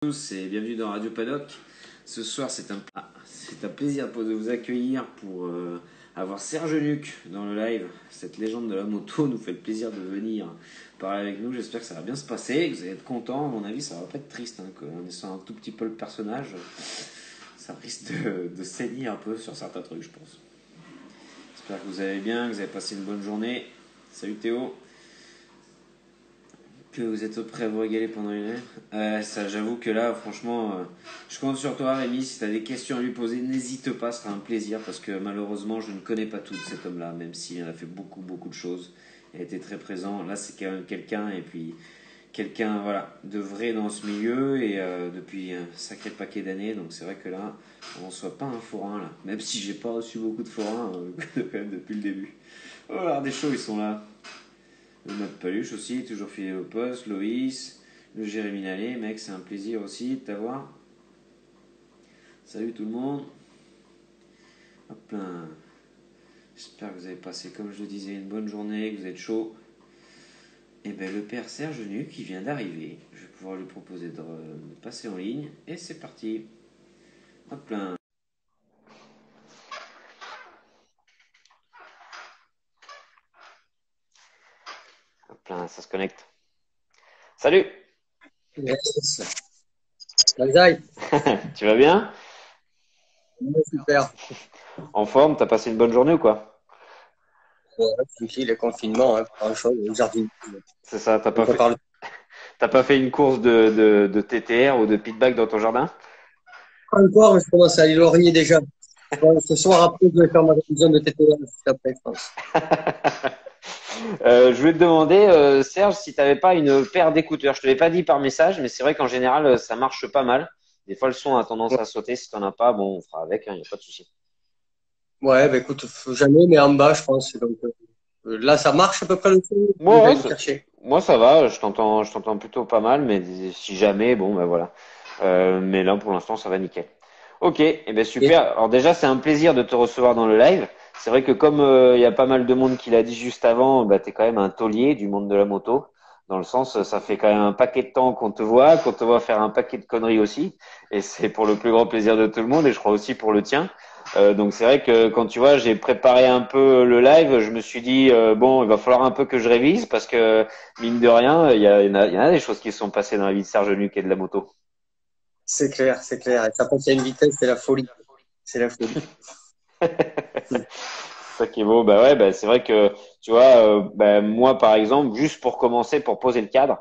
Tous et bienvenue dans Radio Paddock. Ce soir, c'est un plaisir de vous accueillir pour avoir Serge Nuc dans le live. Cette légende de la moto nous fait le plaisir de venir parler avec nous. J'espère que ça va bien se passer, que vous allez être contents. À mon avis, ça va pas être triste. En laissant un tout petit peu le personnage, ça risque de saigner un peu sur certains trucs, je pense. J'espère que vous allez bien, que vous avez passé une bonne journée. Salut Théo. Que vous êtes prêts à vous régaler pendant une heure. Ça, j'avoue que là, franchement, je compte sur toi, Rémi. Si tu as des questions à lui poser, n'hésite pas, ce sera un plaisir. Parce que malheureusement, je ne connais pas tout de cet homme-là, même s'il a fait beaucoup de choses. Il a été très présent. Là, c'est quand même quelqu'un, et puis quelqu'un voilà, de vrai dans ce milieu, et depuis un sacré paquet d'années. Donc c'est vrai que là, on ne soit pas un forain, là. Même si j'ai pas reçu beaucoup de forains, quand même, depuis le début. Oh, alors des shows, ils sont là. Le mode Paluche aussi, toujours fidèle au poste. Loïs, le Jérémy Nallet, mec, c'est un plaisir aussi de t'avoir. Salut tout le monde. Hop là. J'espère que vous avez passé, comme je le disais, une bonne journée, que vous êtes chaud. Et bien le père Serge Nuc qui vient d'arriver. Je vais pouvoir lui proposer de passer en ligne. Et c'est parti. Hop là. Hop là, ça se connecte. Salut. Yes. Banzai. Tu vas bien? Ouais, super. En forme? T'as passé une bonne journée ou quoi? Ouais, tranquille, le confinement, hein, pas grand-chose, le jardin. C'est ça, On prépare le... t'as pas fait une course de TTR ou de pitback dans ton jardin? Pas encore, mais je commence à aller laurier déjà. Ce soir, après, je vais faire ma révision de TTR juste après, je pense. Je voulais te demander, Serge, si tu n'avais pas une paire d'écouteurs. Je te l'ai pas dit par message, mais c'est vrai qu'en général, ça marche pas mal. Des fois, le son a tendance Ouais, à sauter. Si tu n'en as pas, bon, on fera avec, il n'y a pas de souci. ouais bah, écoute, jamais, mais en bas, je pense. Donc, là, ça marche à peu près le son. Je vais Moi, ouais, aller chercher. moi, ça va. Je t'entends plutôt pas mal, mais si jamais, bon, ben voilà. Mais là, pour l'instant, ça va nickel. Ok, et ben Et, super. Alors déjà, c'est un plaisir de te recevoir dans le live. C'est vrai que comme il y a pas mal de monde qui l'a dit juste avant, bah, tu es quand même un taulier du monde de la moto. Dans le sens, ça fait quand même un paquet de temps qu'on te voit faire un paquet de conneries aussi. Et c'est pour le plus grand plaisir de tout le monde, et je crois aussi pour le tien. Donc c'est vrai que quand tu vois, j'ai préparé un peu le live, je me suis dit, bon, il va falloir un peu que je révise parce que mine de rien, il y en a des choses qui se sont passées dans la vie de Serge Nuc et de la moto. c'est clair, c'est clair. Et ça passe à une vitesse, c'est la folie. C'est la folie. Hmm. C'est ça qui est beau. Bah ouais, bah c'est vrai que tu vois, bah moi par exemple, juste pour commencer, pour poser le cadre,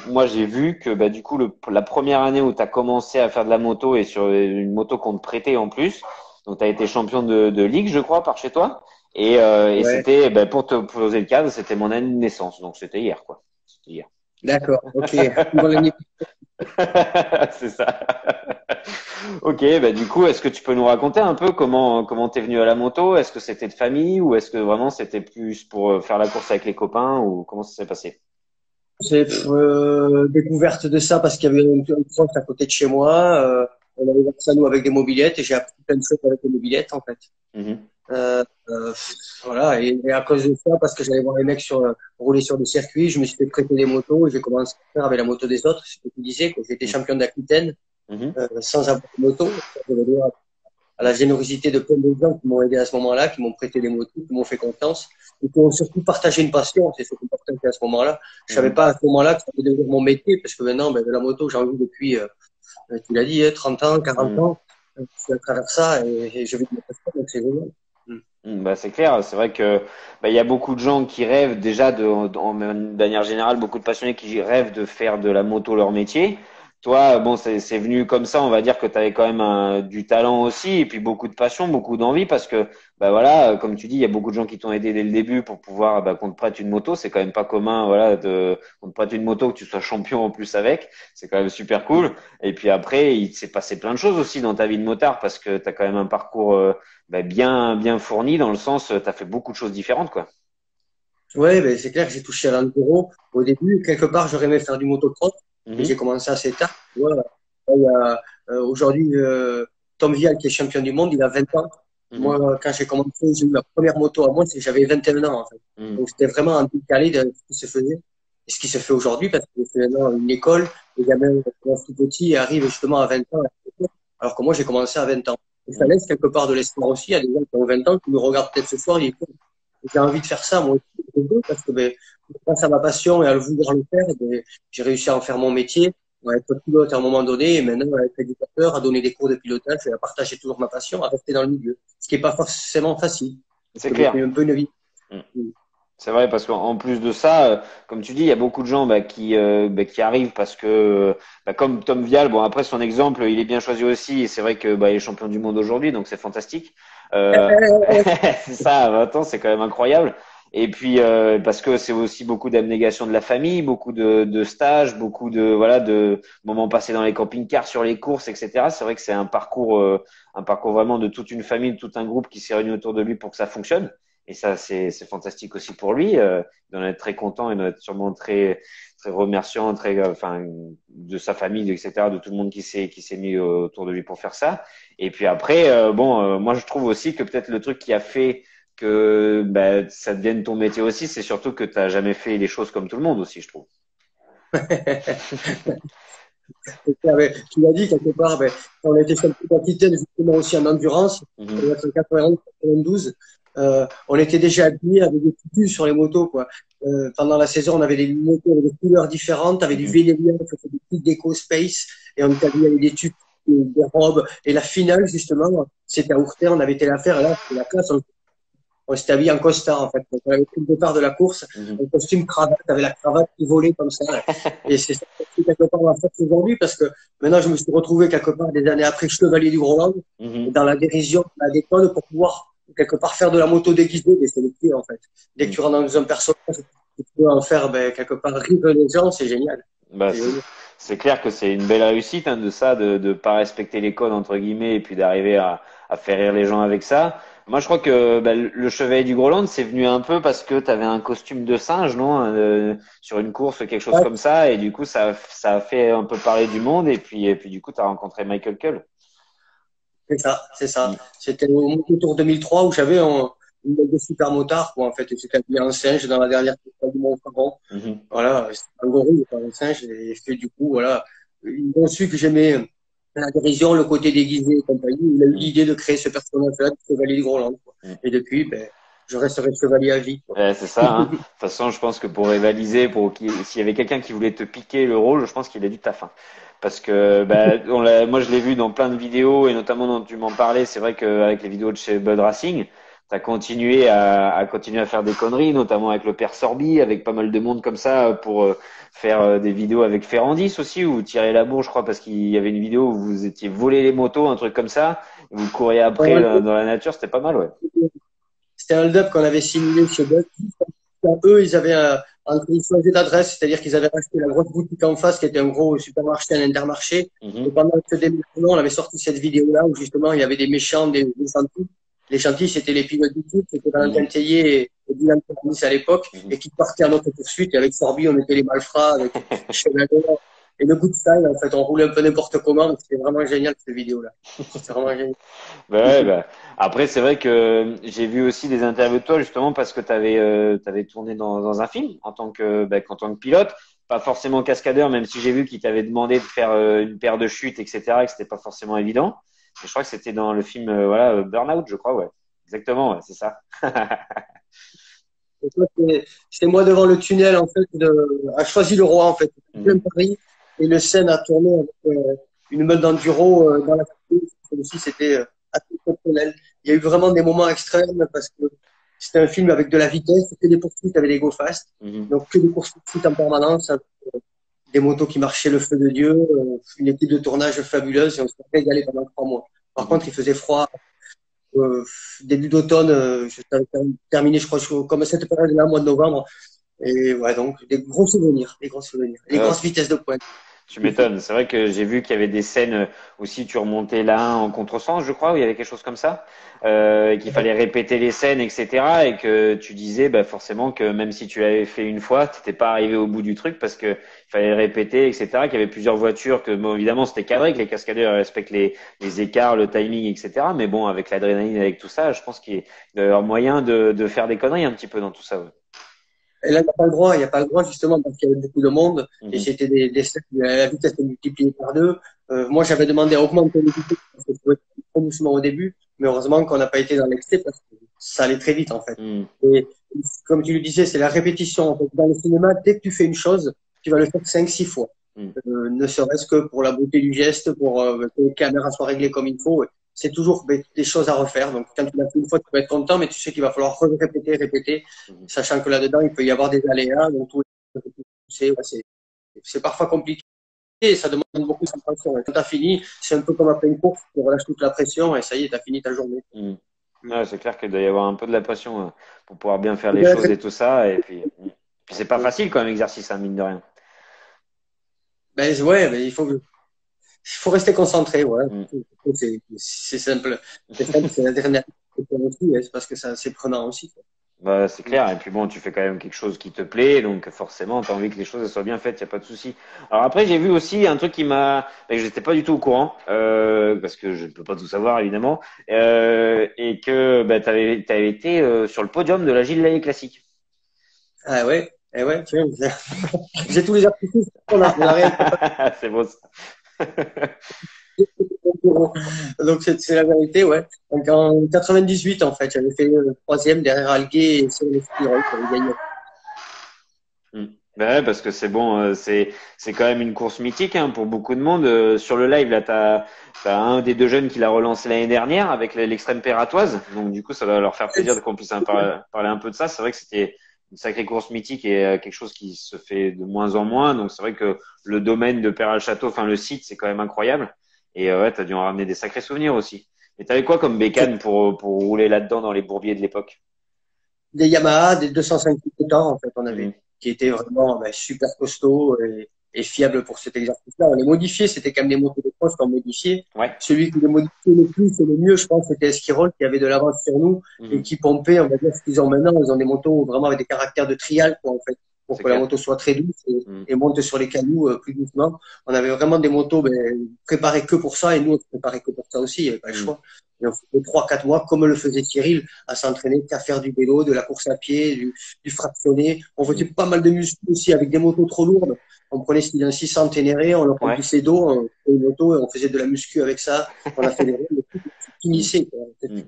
moi j'ai vu que bah du coup la première année où tu as commencé à faire de la moto et sur une moto qu'on te prêtait en plus, donc tu as été champion de ligue, je crois, par chez toi. Et Ouais, c'était, bah, pour te poser le cadre, c'était mon année de naissance, donc c'était hier, quoi. C'était hier. d'accord, ok. Bon, C'est ça. Ok, bah du coup, est-ce que tu peux nous raconter un peu comment t'es venu à la moto? Est-ce que c'était de famille ou est-ce que vraiment c'était plus pour faire la course avec les copains ou comment ça s'est passé? j'ai découverte de ça parce qu'il y avait une proche à côté de chez moi. On avait fait ça nous avec des mobylettes et j'ai appris plein de choses avec les mobylettes en fait. Mhm. Euh, euh, voilà et à cause de ça, parce que j'allais voir les mecs rouler sur des circuits, je me suis fait prêter des motos et j'ai commencé à faire avec la moto des autres. C'est ce que tu disais, que j'étais champion d'Aquitaine Mhm. sans avoir de moto. Je veux dire, à la générosité de plein de gens qui m'ont aidé à ce moment-là, qui m'ont prêté des motos, qui m'ont fait confiance et qui ont surtout partagé une passion. C'est ce qui est important à ce moment-là. Je savais Mhm. pas à ce moment-là que ça allait devenir mon métier parce que maintenant, ben, de la moto, j'en vis depuis, tu l'as dit, 30 ans, 40 Mhm. ans. Je suis à travers ça et je vis de ma passion, donc c'est génial. Mm. Bah, c'est clair, c'est vrai que bah, il y a beaucoup de gens qui rêvent déjà de manière générale, beaucoup de passionnés qui rêvent de faire de la moto leur métier. Toi, bon, c'est venu comme ça, on va dire que tu avais quand même du talent aussi et puis beaucoup de passion, beaucoup d'envie parce que bah voilà, comme tu dis, il y a beaucoup de gens qui t'ont aidé dès le début pour pouvoir bah, qu'on te prête une moto, c'est quand même pas commun voilà de qu'on te prête une moto que tu sois champion en plus avec, c'est quand même super cool. Et puis après, il s'est passé plein de choses aussi dans ta vie de motard parce que tu as quand même un parcours bah, bien fourni dans le sens, tu as fait beaucoup de choses différentes, quoi. Ouais, ben, c'est clair que j'ai touché à l'enduro au début. Quelque part, j'aurais aimé faire du motocross, mais j'ai Mhm, commencé assez tard. Voilà. Il y a, aujourd'hui, Tom Vial, qui est champion du monde, il a 20 ans. mhm, Moi, quand j'ai commencé, j'ai eu ma première moto à moi, c'est que j'avais 21 ans, en fait. mhm, Donc, c'était vraiment un décalé de ce qui se faisait et ce qui se fait aujourd'hui, parce que c'est maintenant une école. les gamins qui commencent tout petits et arrivent justement à 20 ans, alors que moi, j'ai commencé à 20 ans. Et ça laisse quelque part de l'espoir aussi. Il y a des gens qui ont 20 ans qui nous regardent peut-être ce soir, ils disent, j'ai envie de faire ça, moi aussi, parce que ben, grâce à ma passion et à le vouloir le faire, ben, j'ai réussi à en faire mon métier, à être pilote à un moment donné, et maintenant à être éducateur, à donner des cours de pilotage et à partager toujours ma passion, à rester dans le milieu. Ce qui n'est pas forcément facile. Parce C'est que ben, clair. c'est un peu une vie. Mm. C'est vrai parce qu'en plus de ça, comme tu dis, il y a beaucoup de gens qui arrivent parce que comme Tom Vial, bon après son exemple, il est bien choisi aussi et c'est vrai que il est champion du monde aujourd'hui, donc c'est fantastique. Euh, c'est ça, à 20 ans, c'est quand même incroyable. Et puis parce que c'est aussi beaucoup d'abnégation de la famille, beaucoup de stages, beaucoup de moments passés dans les camping-cars, sur les courses, etc. C'est vrai que c'est un parcours vraiment de toute une famille, de tout un groupe qui s'est réuni autour de lui pour que ça fonctionne. Et ça, c'est fantastique aussi pour lui. D'en être très content et d'en être sûrement très, très remerciant, enfin, de sa famille, etc., de tout le monde qui s'est mis autour de lui pour faire ça. Et puis après, moi, je trouve aussi que peut-être le truc qui a fait que ça devienne ton métier aussi, c'est surtout que tu n'as jamais fait les choses comme tout le monde aussi, je trouve. Tu l'as dit quelque part, ben, quand on était champion d'Aquitaine, justement aussi en endurance, ça Mhm. doit être 91, 92, on était déjà habillés avec des tutus sur les motos, quoi. Pendant la saison, on avait des motos avec des couleurs différentes, avec du Mhm. Véléria, on faisait des petites déco space, et on était habillés avec des tutus, des robes. Et la finale, justement, c'était à Ourtin, on avait été la faire, et là, c'était la classe, on s'était habillé en costard, en fait. Donc, on avait pris le départ de la course, Mhm. un costume cravate, avec la cravate qui volait comme ça. Et c'est ça qui, quelque part, ma force aujourd'hui, parce que maintenant, je me suis retrouvé quelque part des années après chevalier du Groenland, Mhm. dans la dérision, la déconne, pour pouvoir, quelque part, faire de la moto déguisée, mais c'est le pied, en fait. Dès que Mhm. tu rentres dans un personnage, tu peux en faire, ben, quelque part, rire les gens, c'est génial. Bah, C'est génial. c'est clair que c'est une belle réussite de ça, de pas respecter les codes entre guillemets et puis d'arriver à faire rire les gens avec ça. Moi, je crois que le Chevalier du Groenland, c'est venu un peu parce que tu avais un costume de singe, non, sur une course, quelque chose Ouais, comme ça, et du coup, ça a fait un peu parler du monde, et puis du coup, tu as rencontré Michael Cull. c'est ça, c'est ça. Mm. C'était au Moto Tour 2003 où j'avais une mode de super motard, quoi, en fait. Et j'étais habillé en singe dans la dernière course du Mont-Faron. Mhm. Voilà, c'est un gorille, pas un singe. Et fait, du coup, voilà, ils ont su que j'aimais la dérision, le côté déguisé et compagnie. Il a eu Mm. l'idée de créer ce personnage-là, le Chevalier du Groenland, quoi. Mm. Et depuis, ben, je resterai chevalier à vie, quoi. Ouais, c'est ça, hein. De toute façon, je pense que pour rivaliser, s'il y avait quelqu'un qui voulait te piquer le rôle, je pense qu'il a dû ta faim. Parce que moi je l'ai vu dans plein de vidéos et notamment dont tu m'en parlais, c'est vrai qu'avec les vidéos de chez Bud Racing, tu as continué à faire des conneries, notamment avec le père Sorby, avec pas mal de monde comme ça pour faire des vidéos avec Ferrandis aussi, où vous tirez la bourre, je crois, parce qu'il y avait une vidéo où vous étiez volé les motos, un truc comme ça, et vous couriez après dans la nature, c'était pas mal, ouais. C'était un hold-up qu'on avait simulé chez Buck. Eux, ils avaient ils changé d'adresse, c'est-à-dire qu'ils avaient racheté la grosse boutique en face, qui était un gros supermarché, un intermarché. Et Mhm. pendant ce déménagement, on avait sorti cette vidéo-là où justement il y avait des méchants, des gentils. Les gentils, c'était les pilotes du type, c'était Mhm. Valentin Tellier et Dylan Pernis à l'époque, Mhm. et qui partaient à notre poursuite. Et avec Sorby, on était les malfrats, avec Cheval et le good style. En fait, on roulait un peu n'importe comment. C'était vraiment génial cette vidéo-là. C'était vraiment génial. Ouais, après, c'est vrai que j'ai vu aussi des interviews de toi justement parce que tu avais tourné dans un film en tant que pilote, pas forcément cascadeur, même si j'ai vu qu'il t'avait demandé de faire une paire de chutes, etc., et que c'était pas forcément évident. Et je crois que c'était dans le film Burnout, je crois, ouais. Exactement, ouais, c'est ça. Et toi, c'est moi devant le tunnel, en fait, à Choisy-le-Roi, en fait, plein Mhm. Paris, et le scène a tourné avec une meute d'enduro dans la foulée. Aussi, c'était assez exceptionnel. Il y a eu vraiment des moments extrêmes parce que c'était un film avec de la vitesse, que des poursuites avec des go fast, Mhm. donc que des poursuites en permanence, avec des motos qui marchaient le feu de Dieu, une équipe de tournage fabuleuse, et on s'est régalé pendant 3 mois. Par Mhm. contre, il faisait froid, euh, début d'automne, je terminé, je crois, comme cette période-là, mois de novembre. Et ouais, donc des gros souvenirs, des gros souvenirs. Et des Ah, grosses vitesses de pointe. tu m'étonnes. C'est vrai que j'ai vu qu'il y avait des scènes aussi, tu remontais là en contresens, je crois, où il y avait quelque chose comme ça, et qu'il fallait répéter les scènes, etc. Et que tu disais forcément que même si tu l'avais fait une fois, tu n'étais pas arrivé au bout du truc parce que il fallait le répéter, etc. Qu'il y avait plusieurs voitures, que bon, évidemment c'était cadré, que les cascadeurs respectent les écarts, le timing, etc. Mais bon, avec l'adrénaline, avec tout ça, je pense qu'il doit y avoir moyen de faire des conneries un petit peu dans tout ça. Ouais. Et là, il n'y a pas le droit, il n'y a pas le droit justement parce qu'il y avait beaucoup de monde et Mhm. c'était des la vitesse est multipliée par deux. Moi, j'avais demandé à augmenter les vitesses parce que je trouvais trop doucement au début, mais heureusement qu'on n'a pas été dans l'excès parce que ça allait très vite en fait. Mhm. Et comme tu le disais, c'est la répétition. En fait. Dans le cinéma, dès que tu fais une chose, tu vas le faire 5, 6 fois. Mhm. Ne serait-ce que pour la beauté du geste, pour que les caméras soient réglées comme il faut. C'est toujours des choses à refaire. Donc, quand tu l'as fait une fois, tu peux être content, mais tu sais qu'il va falloir répéter, répéter, Mhm. sachant que là-dedans, il peut y avoir des aléas. Donc, c'est parfois compliqué et ça demande beaucoup de concentration. Et quand tu as fini, c'est un peu comme après une course, tu relâches toute la pression et ça y est, tu as fini ta journée. Mhm. Mm. Ouais, c'est clair qu'il doit y avoir un peu de la passion pour pouvoir bien faire les choses et tout ça. Et puis, c'est pas facile comme exercice, hein, mine de rien. Ben, ouais, ben, il faut rester concentré, ouais. Mhm. C'est simple. C'est simple, c'est la dernière question aussi, c'est parce que ça, c'est prenant aussi, quoi. Bah, c'est Mm. clair. Et puis bon, tu fais quand même quelque chose qui te plaît, donc forcément, tu as envie que les choses elles soient bien faites, il n'y a pas de souci. Alors après, j'ai vu aussi un truc qui m'a, que j'étais pas du tout au courant, parce que je ne peux pas tout savoir évidemment, et que bah, t'avais été sur le podium de la Gilles Lay Classique. Ah ouais, eh ouais, tu vois, j'ai tous les artifices, on a rien préparé. C'est beau ça. Donc c'est la vérité, ouais. Donc en 98, en fait, j'avais fait le troisième derrière Alguet et sur les Spirol qui avait gagné. Mm. Bah ouais, parce que c'est bon, c'est quand même une course mythique hein, pour beaucoup de monde. Sur le live, là, t'as un des deux jeunes qui l'a relancé l'année dernière avec l'extrême pératoise. Donc du coup, ça va leur faire plaisir qu'on puisse parler un peu de ça. C'est vrai que c'était une sacrée course mythique et quelque chose qui se fait de moins en moins. Donc c'est vrai que le domaine de Peyrat-le-Château, enfin le site, c'est quand même incroyable. Et ouais, t'as dû en ramener des sacrés souvenirs aussi. Et t'avais quoi comme bécane pour rouler là-dedans dans les bourbiers de l'époque? Des Yamaha, des 205 temps, en fait, on avait, Mhm. qui étaient vraiment super costauds et fiables pour cet exercice-là. On les modifiait, c'était quand même des motos de cross qu'on modifiait. Ouais. Celui qui les modifiait le plus et le mieux, je pense, c'était Esquirol, qui avait de l'avance sur nous et Mhm. qui pompait, on va dire, ce qu'ils ont maintenant. Ils ont des motos vraiment avec des caractères de trial, quoi, en fait, pour C'est que la clair. moto soit très douce Mhm. et monte sur les cailloux plus doucement. On avait vraiment des motos préparées que pour ça et nous, on se préparait que pour ça aussi, il n'y avait pas le Mhm. choix. Et on faisait 3, 4 mois, comme le faisait Cyril, à s'entraîner qu'à faire du vélo, de la course à pied, du fractionné. On faisait Mhm. pas mal de muscu aussi avec des motos trop lourdes. On prenait un 600 Ténéré, on le Ouais. remplissait d'eau, on prenait une moto et on faisait de la muscu avec ça. On a fait des rondes, tout Mm. finissait, quoi. Mm.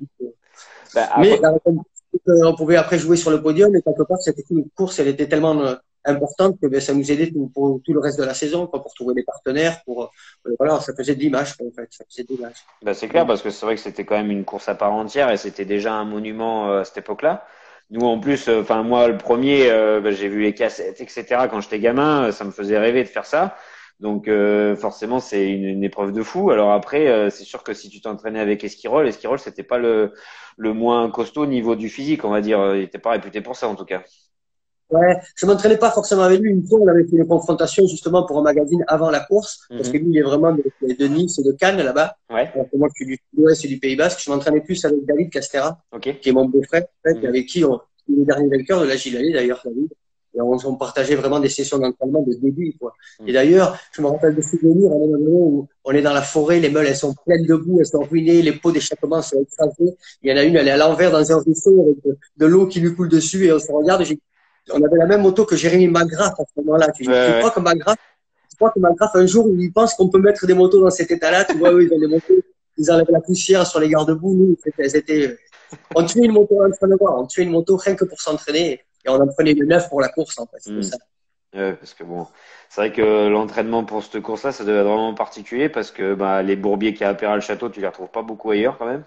Bah, Mais après, la récompense, c'est qu'on pouvait après jouer sur le podium et quelque part, cette course, elle était tellement importante que ça nous aidait pour tout le reste de la saison, quoi, pour trouver des partenaires, voilà, ça faisait de l'image, quoi, en fait, ça faisait de l'image. bah, c'est clair parce que c'est vrai que c'était quand même une course à part entière et c'était déjà un monument à cette époque-là. Nous, en plus, enfin moi, le premier, bah, j'ai vu les cassettes, etc. Quand j'étais gamin, ça me faisait rêver de faire ça. Donc forcément, c'est une épreuve de fou. Alors après, c'est sûr que si tu t'entraînais avec Esquirol, c'était pas le moins costaud au niveau du physique, on va dire. Il était pas réputé pour ça en tout cas. Ouais, je m'entraînais pas forcément avec lui. Une fois, on avait fait une confrontation justement pour un magazine avant la course, parce que Mhm. lui, il est vraiment de Nice et de Cannes là-bas. Ouais. Alors que moi, je suis du Sud-Ouest et du Pays Basque. Je m'entraînais plus avec David Castera, Ok. qui est mon beau-frère, en fait, et Mhm. avec qui il est le dernier vainqueur de la Gilles d'ailleurs, David. Et on partageait vraiment des sessions d'entraînement de début, quoi. Et Mhm. d'ailleurs, je me rappelle de souvenirs à un moment donné où on est dans la forêt, les meules, elles sont pleines de boue, elles sont ruinées, les pots d'échappement sont écrasés. Il y en a une, elle est à l'envers dans un ruisseau avec de l'eau qui lui coule dessus et on se regarde. On avait la même moto que Jérémy Magrath à ce moment-là. Ouais, Je ouais. crois que Magrath, un jour, il pense qu'on peut mettre des motos dans cet état-là. Tu vois, eux, ils ont des motos, ils enlèvent la poussière sur les garde-boue. Nous, on tuait une moto en train de voir. On tuait une moto rien que pour s'entraîner et on en prenait une neuf pour la course, en fait. C'était Mhm. ça. Ouais, parce que bon, c'est vrai que l'entraînement pour cette course-là, ça devait être vraiment particulier parce que bah, les bourbiers qu'il y a à Péral-le-Château, tu les retrouves pas beaucoup ailleurs quand même.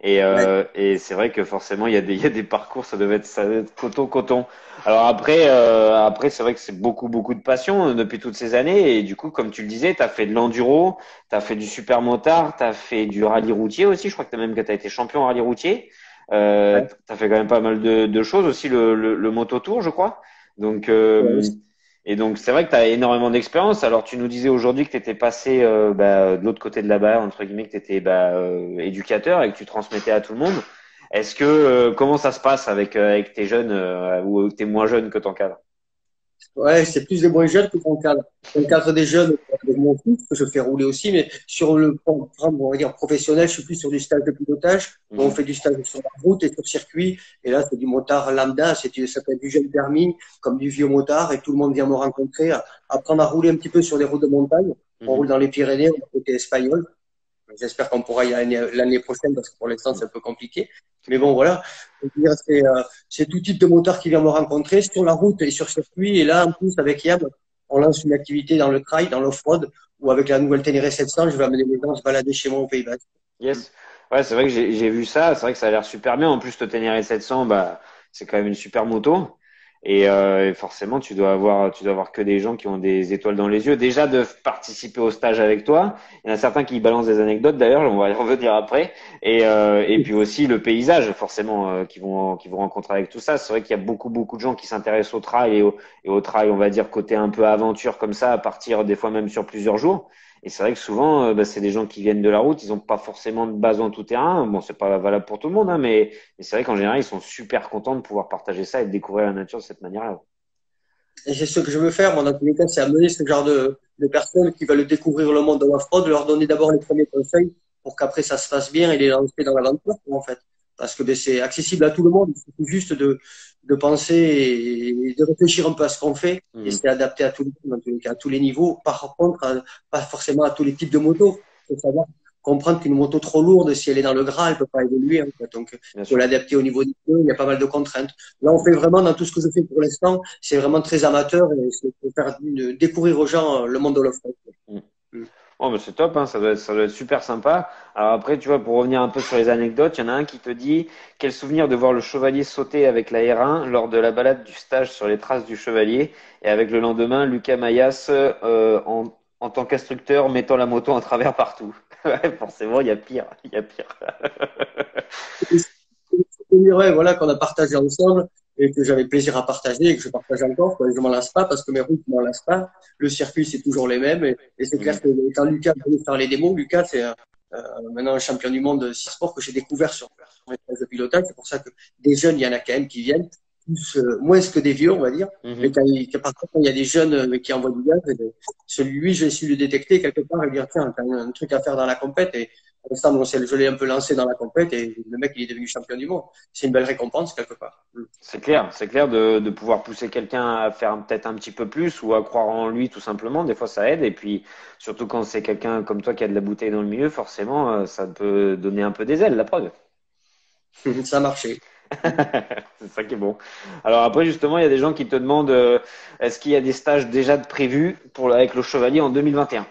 Ouais. Et c'est vrai que forcément, il y a des parcours, ça devait être coton, coton. Alors après, après, c'est vrai que c'est beaucoup, beaucoup de passion depuis toutes ces années. Et du coup, comme tu le disais, tu as fait de l'enduro, tu as fait du super motard, tu as fait du rallye routier aussi. Je crois que tu as été champion rallye routier. Ouais. Tu as fait quand même pas mal de choses aussi, le moto-tour, je crois. Donc, Ouais. et donc, c'est vrai que tu as énormément d'expérience. Alors, tu nous disais aujourd'hui que tu étais passé bah, de l'autre côté de la barre, entre guillemets, que tu étais bah, éducateur et que tu transmettais à tout le monde. Est-ce que comment ça se passe avec tes jeunes ou tes moins jeunes que t'encadres? Ouais, c'est plus des moins jeunes que j'encadre. J'encadre des jeunes avec mon fils, que je fais rouler aussi, mais sur le programme, on va dire, professionnel, je suis plus sur du stage de pilotage. Où on Mhm. fait du stage sur la route et sur circuit. Et là, c'est du motard lambda, ça peut être du jeune permis, comme du vieux motard, et tout le monde vient me rencontrer, apprendre à rouler un petit peu sur des routes de montagne. On roule Mhm. dans les Pyrénées, on côté espagnol. J'espère qu'on pourra y aller l'année prochaine parce que pour l'instant, c'est un peu compliqué. C'est Mais bon, clair. voilà. C'est tout type de moteur qui vient me rencontrer sur la route et sur circuit. Et là, en plus, avec Yam, on lance une activité dans le trail, dans l'off-road, où avec la nouvelle Ténéré 700, je vais amener les gens se balader chez moi au Pays Basque. Yes. Ouais, c'est vrai que j'ai vu ça. C'est vrai que ça a l'air super bien. En plus, le Ténéré 700, bah, c'est quand même une super moto. Et forcément, tu dois avoir que des gens qui ont des étoiles dans les yeux. Déjà de participer au stage avec toi. Il y en a certains qui balancent des anecdotes d'ailleurs. On va y revenir après. Et puis aussi le paysage, forcément, qui vont rencontrer avec tout ça. C'est vrai qu'il y a beaucoup de gens qui s'intéressent au trail et au trail, on va dire côté un peu aventure comme ça, à partir des fois même sur plusieurs jours. Et c'est vrai que souvent, bah, c'est des gens qui viennent de la route, ils n'ont pas forcément de base en tout terrain. Bon, c'est pas valable pour tout le monde, hein, mais c'est vrai qu'en général, ils sont super contents de pouvoir partager ça et de découvrir la nature de cette manière-là. Et c'est ce que je veux faire, moi, dans tous les cas, c'est amener ce genre de personnes qui veulent découvrir le monde de l'off-road, leur donner d'abord les premiers conseils pour qu'après ça se passe bien et les lancer dans l'aventure, en fait. Parce que ben, c'est accessible à tout le monde, il suffit juste de penser et de réfléchir un peu à ce qu'on fait, et Mhm. c'est adapté à tous les, dans tous les cas, à tous les niveaux, par contre, pas forcément à tous les types de motos. Il faut savoir comprendre qu'une moto trop lourde, si elle est dans le gras, elle peut pas évoluer, en fait. Donc, il Bien faut sûr. l'adapter au niveau du feu, il y a pas mal de contraintes. Là, on fait vraiment dans tout ce que je fais pour l'instant, c'est vraiment très amateur et c'est pour faire découvrir aux gens le monde de l'off-road. Mhm. Oh, bah, c'est top, hein, ça doit être super sympa. Alors après, tu vois, pour revenir un peu sur les anecdotes, il y en a un qui te dit quel souvenir de voir le chevalier sauter avec la R1 lors de la balade du stage sur les traces du chevalier et avec le lendemain Lucas Mayas en tant qu'instructeur mettant la moto en travers partout. Ouais, forcément, il y a pire, il y a pire. Ouais, voilà, qu'on a partagé ensemble et que j'avais plaisir à partager et que je partage encore. Quoi. Je m'en lasse pas parce que mes routes ne m'en lassent pas. Le circuit, c'est toujours les mêmes. Et c'est clair Mhm. que quand Lucas venait faire les démos, Lucas, c'est maintenant un champion du monde de six sports que j'ai découvert sur mes phases de pilotage. C'est pour ça que des jeunes, il y en a quand même qui viennent, plus, moins que des vieux, on va dire. Mais Mhm. par contre, quand il y a des jeunes qui envoient du gaz, celui, j'ai su le détecter quelque part et dire, tiens, t'as un truc à faire dans la compète. Et pour l'instant, bon, je l'ai un peu lancé dans la compète et le mec, il est devenu champion du monde. C'est une belle récompense quelque part. C'est clair de pouvoir pousser quelqu'un à faire peut-être un petit peu plus ou à croire en lui tout simplement. Des fois, ça aide. Et puis, surtout quand c'est quelqu'un comme toi qui a de la bouteille dans le milieu, forcément, ça peut donner un peu des ailes, la preuve. Ça a marché. C'est ça qui est bon. Alors après, justement, il y a des gens qui te demandent est-ce qu'il y a des stages déjà de prévus avec le Chevalier en 2021?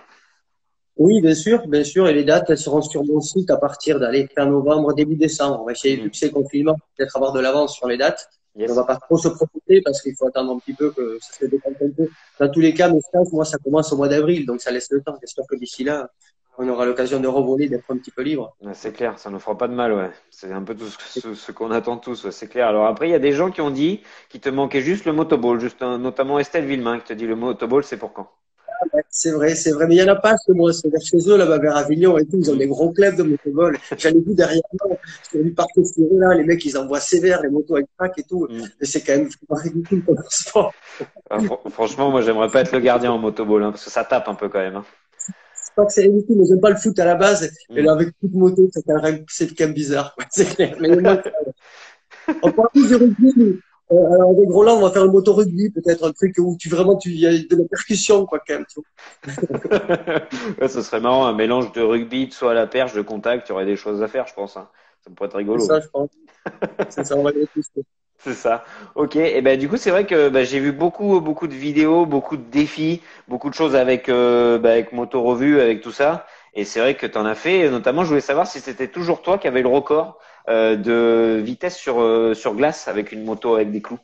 Oui, bien sûr, bien sûr. Et les dates, elles seront sur mon site à partir d'aller fin novembre, début décembre. On va essayer, vu Mhm. que c'est confinement, peut-être avoir de l'avance sur les dates. Et on Yes. va pas trop se profiter parce qu'il faut attendre un petit peu que ça se décante un peu. Dans tous les cas, mes stages, moi, ça commence au mois d'avril, donc ça laisse le temps. J'espère que d'ici là, on aura l'occasion de revoler, d'être un petit peu libre. Ouais, c'est clair, ça nous fera pas de mal, ouais. C'est un peu tout ce qu'on attend tous, ouais, c'est clair. Alors après, il y a des gens qui ont dit qu'il te manquait juste le motoball, juste notamment Estelle Villemain qui te dit le motoball, c'est pour quand? Ouais, c'est vrai, c'est vrai. Mais il y en a pas chez moi. C'est vers chez eux, là-bas, vers Avignon et tout. Ils ont Mhm. des gros clubs de motogol. J'en ai vu derrière moi, sur du parc Ferré, là. Les mecs, ils envoient sévère, les motos avec crack et tout. Mhm. Mais c'est quand même ridicule comme sport. Ah, franchement, moi, j'aimerais pas être le gardien en motoball, hein, parce que ça tape un peu quand même, hein. C'est pas que c'est ridicule, mais j'aime pas le foot à la base. Et Mhm. là, avec toute moto, c'est quand même bizarre, quoi. C'est clair. Mais moi, on parle plus de rugby. Alors, avec Roland, on va faire un moto rugby, peut-être un truc où il y a de la percussion, quoi, quand même. Tu Ouais, ce serait marrant, un mélange de rugby, de saut à la perche, de contact, il y aurait des choses à faire, je pense, hein. Ça pourrait être C'est rigolo, ça, hein. je pense. C'est ça, on va les tous. C'est ça. Ok. Et ben du coup, c'est vrai que bah, j'ai vu beaucoup de vidéos, beaucoup de défis, beaucoup de choses avec avec Moto Revue, avec tout ça. Et c'est vrai que tu en as fait. Notamment, je voulais savoir si c'était toujours toi qui avais le record de vitesse sur glace avec une moto avec des clous.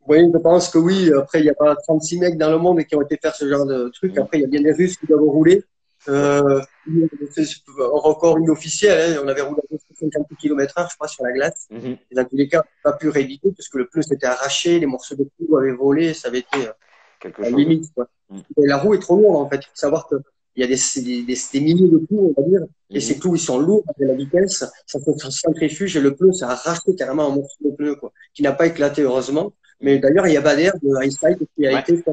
Oui, je pense que oui. Après, il n'y a pas 36 mecs dans le monde qui ont été faire ce genre de truc. Mhm. Après, il y a bien des Russes qui doivent rouler. C'est ça. Nous, on a fait un record inofficiel. Hein. On avait roulé à 250 km/h, je crois, sur la glace. Mhm. Et dans tous les cas, on n'a pas pu rééditer parce que le pneu s'était arraché, les morceaux de pneu avaient volé, ça avait été Quelque à la chose. limite, quoi. Mhm. Et la roue est trop lourde, en fait. Il faut savoir que il y a des milliers de clous, on va dire, et ces clous, ils sont lourds avec la vitesse, ça fait un centrifuge et le pneu, ça a arraché carrément un morceau de pneu, quoi, qui n'a pas éclaté, heureusement. Mais d'ailleurs, il y a Bader de Highside qui a Ouais. été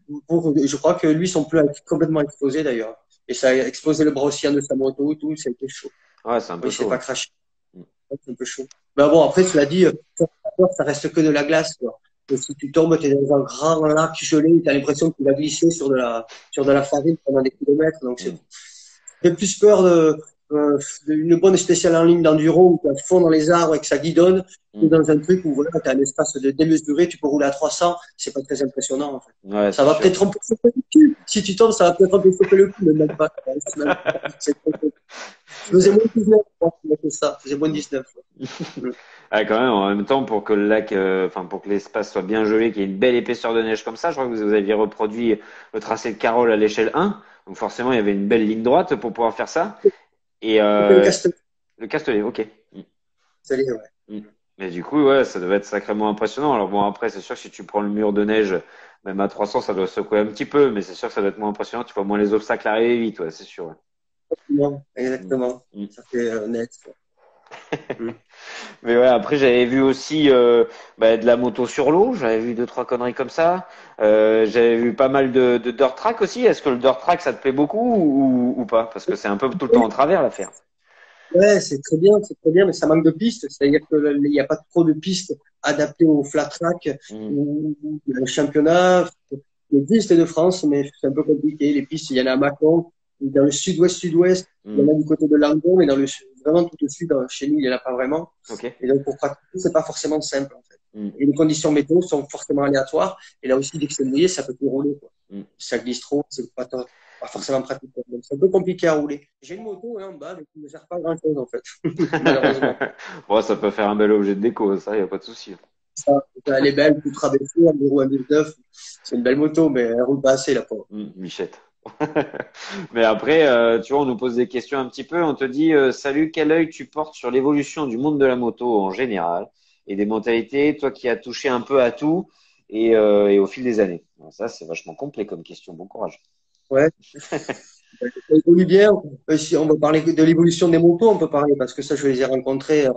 je crois que lui, son pneu a complètement explosé, d'ailleurs. Et ça a explosé le bras aussi de sa moto et tout, ça a été chaud. Ouais, c'est un peu Il s'est chaud. pas craché. C'est un peu chaud. Mais bon, après, cela dit, ça reste que de la glace, quoi. Et si tu tombes, tu es dans un grand lac gelé, tu as l'impression que tu vas glisser sur de la farine pendant des kilomètres. Donc, j'ai plus peur d'une bonne spéciale en ligne d'enduro où tu as fond dans les arbres et que ça guidonne, que dans un truc où voilà, tu as un espace de démesuré, tu peux rouler à 300, c'est pas très impressionnant, en fait. Ouais, Ça va peut-être un peu choper le cul. Si tu tombes, ça va peut-être un peu choper le cul, mais même pas. Je faisais moins de 19, c'est ça. Je faisais moins de 19. Ah, quand même, en même temps, pour que le lac, pour que l'espace soit bien gelé, qu'il y ait une belle épaisseur de neige comme ça, je crois que vous aviez reproduit le tracé de Carole à l'échelle 1. Donc forcément, il y avait une belle ligne droite pour pouvoir faire ça. Et C'était le Castellet. le Castellet, ok. Ouais. Mais du coup, ouais, ça devait être sacrément impressionnant. Alors bon, après, c'est sûr que si tu prends le mur de neige, même à 300, ça doit secouer un petit peu, mais c'est sûr que ça doit être moins impressionnant. Tu vois moins les obstacles arriver vite, ouais, c'est sûr. Non, exactement. Ça fait net. Mais ouais, après j'avais vu aussi de la moto sur l'eau, j'avais vu deux trois conneries comme ça. J'avais vu pas mal de dirt track aussi. Est-ce que le dirt track ça te plaît beaucoup ou pas? Parce que c'est un peu tout le temps en travers l'affaire. Ouais, c'est très bien, mais ça manque de pistes. C'est-à-dire qu'il n'y a pas trop de pistes adaptées au flat track Mhm. ou le championnat. Il existe de France, mais c'est un peu compliqué. Les pistes, il y en a à Mâcon, dans le sud-ouest, il y en a Mhm. du côté de Langon, mais vraiment tout au sud, chez nous, il n'y en a pas vraiment. Ok. Et donc, pour pratiquer, c'est pas forcément simple, en fait. Mhm. Et les conditions météo sont forcément aléatoires. Et là aussi, dès que c'est mouillé, ça peut plus rouler, quoi. Mhm. Ça glisse trop, c'est pas forcément pratique. Donc, c'est un peu compliqué à rouler. J'ai une moto, en bas, mais qui ne sert pas à grand-chose, en fait. Malheureusement. Bon, ça peut faire un bel objet de déco, ça, y a pas de souci. Elle est belle, toute rabaissée, elle roule un 19. C'est une belle moto, mais elle roule pas assez, la pauvre. Michette. Mais après, tu vois, on nous pose des questions un petit peu. On te dit, salut, quel œil tu portes sur l'évolution du monde de la moto en général et des mentalités, toi qui as touché un peu à tout et au fil des années. Alors ça, c'est vachement complet comme question. Bon courage. Ouais. Ça évolue bien. Si on veut parler de l'évolution des motos, on peut parler parce que ça, je les ai rencontrés.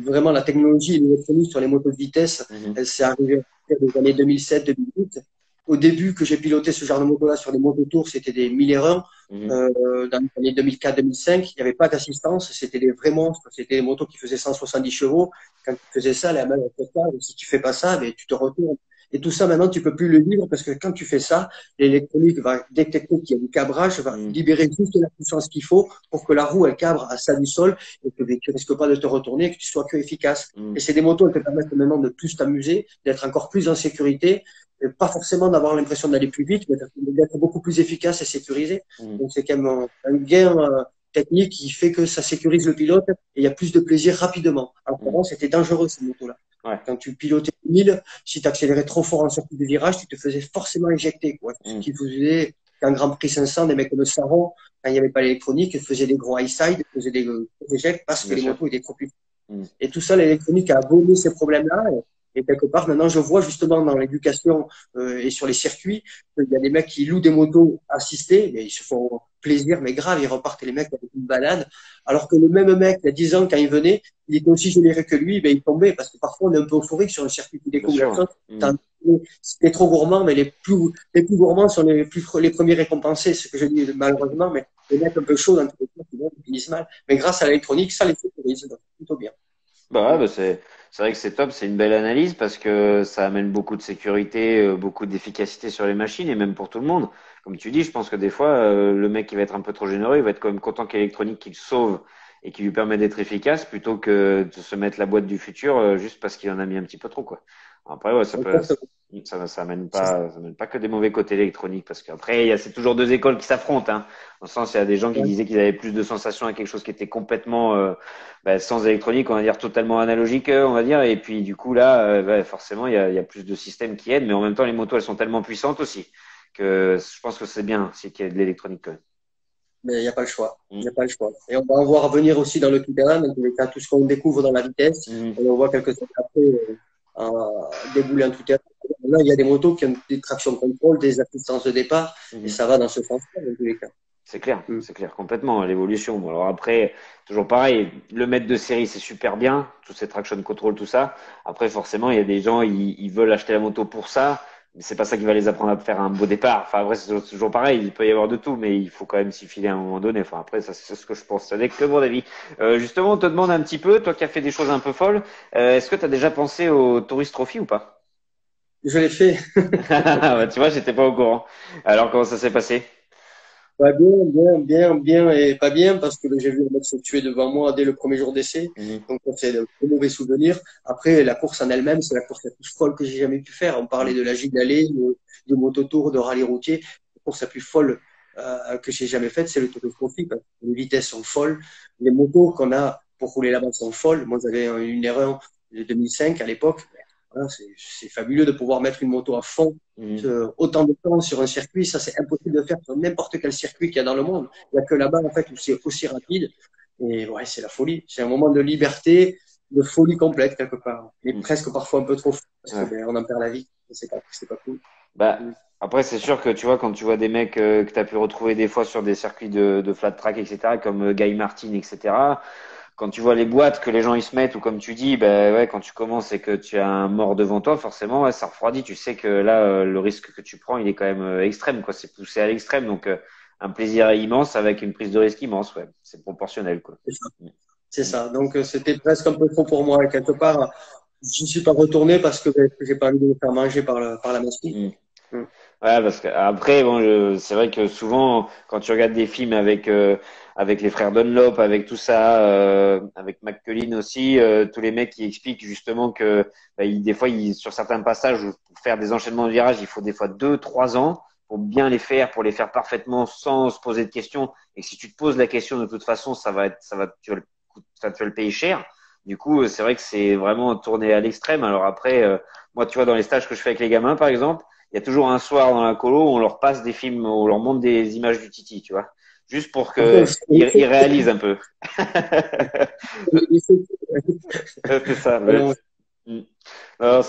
Vraiment, la technologie et l'électronique sur les motos de vitesse, Mhm. elle s'est arrivée à partir des années 2007-2008. Au début que j'ai piloté ce genre de moto-là sur les motos tours, c'était des 1001. Mhm. Dans les années 2004-2005, il n'y avait pas d'assistance. C'était des vrais monstres. C'était des motos qui faisaient 170 chevaux. Quand tu faisais ça, la main, elle fait ça. Et si tu fais pas ça, ben, tu te retournes. Et tout ça, maintenant, tu peux plus le vivre parce que quand tu fais ça, l'électronique va détecter qu'il y a du cabrage, va Mhm. libérer juste la puissance qu'il faut pour que la roue, elle cabre à ça du sol et que tu risques pas de te retourner et que tu sois que efficace. Et Mhm. c'est des motos qui te permettent maintenant de plus t'amuser, d'être encore plus en sécurité, et pas forcément d'avoir l'impression d'aller plus vite, mais d'être beaucoup plus efficace et sécurisé. Mhm. Donc c'est quand même un gain technique qui fait que ça sécurise le pilote et il y a plus de plaisir rapidement. Alors Mhm. avant, c'était dangereux ces motos-là. Ouais. Quand tu pilotais 1000, si tu accélérais trop fort en sortie de virage, tu te faisais forcément éjecter, quoi. Ce Mhm. qui faisait qu'un Grand Prix 500, des mecs comme Saron, quand il n'y avait pas l'électronique, faisaient des gros high side, faisaient des gros échecs parce que Bien les sûr. motos étaient trop puissantes. Mhm. Et tout ça, l'électronique a abonné ces problèmes-là. Et quelque part, maintenant, je vois justement dans l'éducation et sur les circuits qu'il y a des mecs qui louent des motos assistées, mais ils se font plaisir, mais grave, ils repartent les mecs avec une balade. Alors que le même mec, il y a 10 ans, quand il venait, il était aussi généreux que lui, ben, il tombait, parce que parfois on est un peu euphorique sur un circuit qui Bien découvre la sûr. chose. Mhm. C'était trop gourmand, mais les plus gourmands sont les premiers récompensés, ce que je dis malheureusement, mais les mecs un peu chauds dans tous les cas, ils finissent mal. Mais grâce à l'électronique, ça les sécurise, donc plutôt bien. Bah ouais, c'est vrai que c'est top, c'est une belle analyse parce que ça amène beaucoup de sécurité, beaucoup d'efficacité sur les machines et même pour tout le monde. Comme tu dis, je pense que des fois, le mec qui va être un peu trop généreux, il va être quand même content qu'il y ait l'électronique qui le sauve et qui lui permet d'être efficace plutôt que de se mettre la boîte du futur juste parce qu'il en a mis un petit peu trop, quoi. Après, ouais, ça amène pas que des mauvais côtés électroniques parce qu'après, c'est toujours deux écoles qui s'affrontent, hein. Dans le sens, il y a des gens qui Ouais. disaient qu'ils avaient plus de sensations à quelque chose qui était complètement sans électronique, on va dire totalement analogique, on va dire. Et puis du coup là, forcément, il y a plus de systèmes qui aident, mais en même temps, les motos elles sont tellement puissantes aussi que je pense que c'est bien c'est qu'il y ait de l'électronique quand même. Mais il n'y a pas le choix. Il Mm. n'y a pas le choix. Et on va en voir venir aussi dans le tout-terrain, dans tous les cas, tout ce qu'on découvre dans la vitesse. Mm. Et on voit quelques années après débouler en tout-terrain. Là, il y a des motos qui ont des tractions contrôle, des assistances de départ, et Mhm. ça va dans ce sens-là, dans tous les cas. C'est clair, complètement, l'évolution. Bon, alors après, toujours pareil, le maître de série, c'est super bien, tous ces traction control, tout ça. Après, forcément, il y a des gens, ils veulent acheter la moto pour ça, mais c'est pas ça qui va les apprendre à faire un beau départ. Enfin, après, c'est toujours pareil, il peut y avoir de tout, mais il faut quand même s'y filer à un moment donné. Enfin, après, ça, c'est ce que je pense. Ça n'est que mon avis. Justement, on te demande un petit peu, toi qui as fait des choses un peu folles, est-ce que tu as déjà pensé au Tourist Trophy ou pas? Je l'ai fait. Bah, tu vois, j'étais pas au courant. Alors, comment ça s'est passé? Pas bien, bien et pas bien parce que j'ai vu un mec se tuer devant moi dès le premier jour d'essai. Mhm. Donc, ça, c'est de très mauvais souvenirs. Après, la course en elle-même, c'est la course la plus folle que j'ai jamais pu faire. On parlait de la Gilles Allais, de mototour, de rallye routier. La course la plus folle que j'ai jamais faite, c'est le Tour de Trophy. Parce que les vitesses sont folles. Les motos qu'on a pour rouler là-bas sont folles. Moi, j'avais une erreur de 2005 à l'époque. Voilà, c'est fabuleux de pouvoir mettre une moto à fond Mhm. autant de temps sur un circuit, ça c'est impossible de faire sur n'importe quel circuit qu'il y a dans le monde. Il n'y a que là-bas en fait où c'est aussi rapide. Et ouais, c'est la folie. C'est un moment de liberté, de folie complète quelque part. Mais Mhm. presque parfois un peu trop parce que Ouais. ben, on en perd la vie. C'est pas cool. Bah, après, c'est sûr que tu vois, quand tu vois des mecs que tu as pu retrouver des fois sur des circuits de flat track, etc., comme Guy Martin, etc., quand tu vois les boîtes que les gens ils se mettent, ou comme tu dis, bah, ouais, quand tu commences et que tu as un mort devant toi, forcément, ouais, ça refroidit. Tu sais que là, le risque que tu prends, il est quand même extrême, quoi. C'est poussé à l'extrême. Donc, un plaisir immense avec une prise de risque immense, ouais. C'est proportionnel, quoi. C'est ça. Mm. C'est Mm. ça. Donc c'était presque un peu trop pour moi. Et quelque part, je ne suis pas retourné parce que ben, j'ai pas envie de me faire manger par la machine. Mm. Mm. Ouais, parce que après, bon, c'est vrai que souvent, quand tu regardes des films avec les frères Dunlop, avec tout ça, avec McCullin aussi, tous les mecs qui expliquent justement que bah, des fois, sur certains passages, pour faire des enchaînements de virages, il faut des fois 2, 3 ans pour bien les faire, pour les faire parfaitement sans se poser de questions. Et que si tu te poses la question, de toute façon, tu vas le payer cher. Du coup, c'est vrai que c'est vraiment tourné à l'extrême. Alors après, moi, tu vois, dans les stages que je fais avec les gamins, par exemple, il y a toujours un soir dans la colo où on leur passe des films, où on leur montre des images du Titi, tu vois, juste pour que ils réalisent un peu. C'est ça. Mm. Non,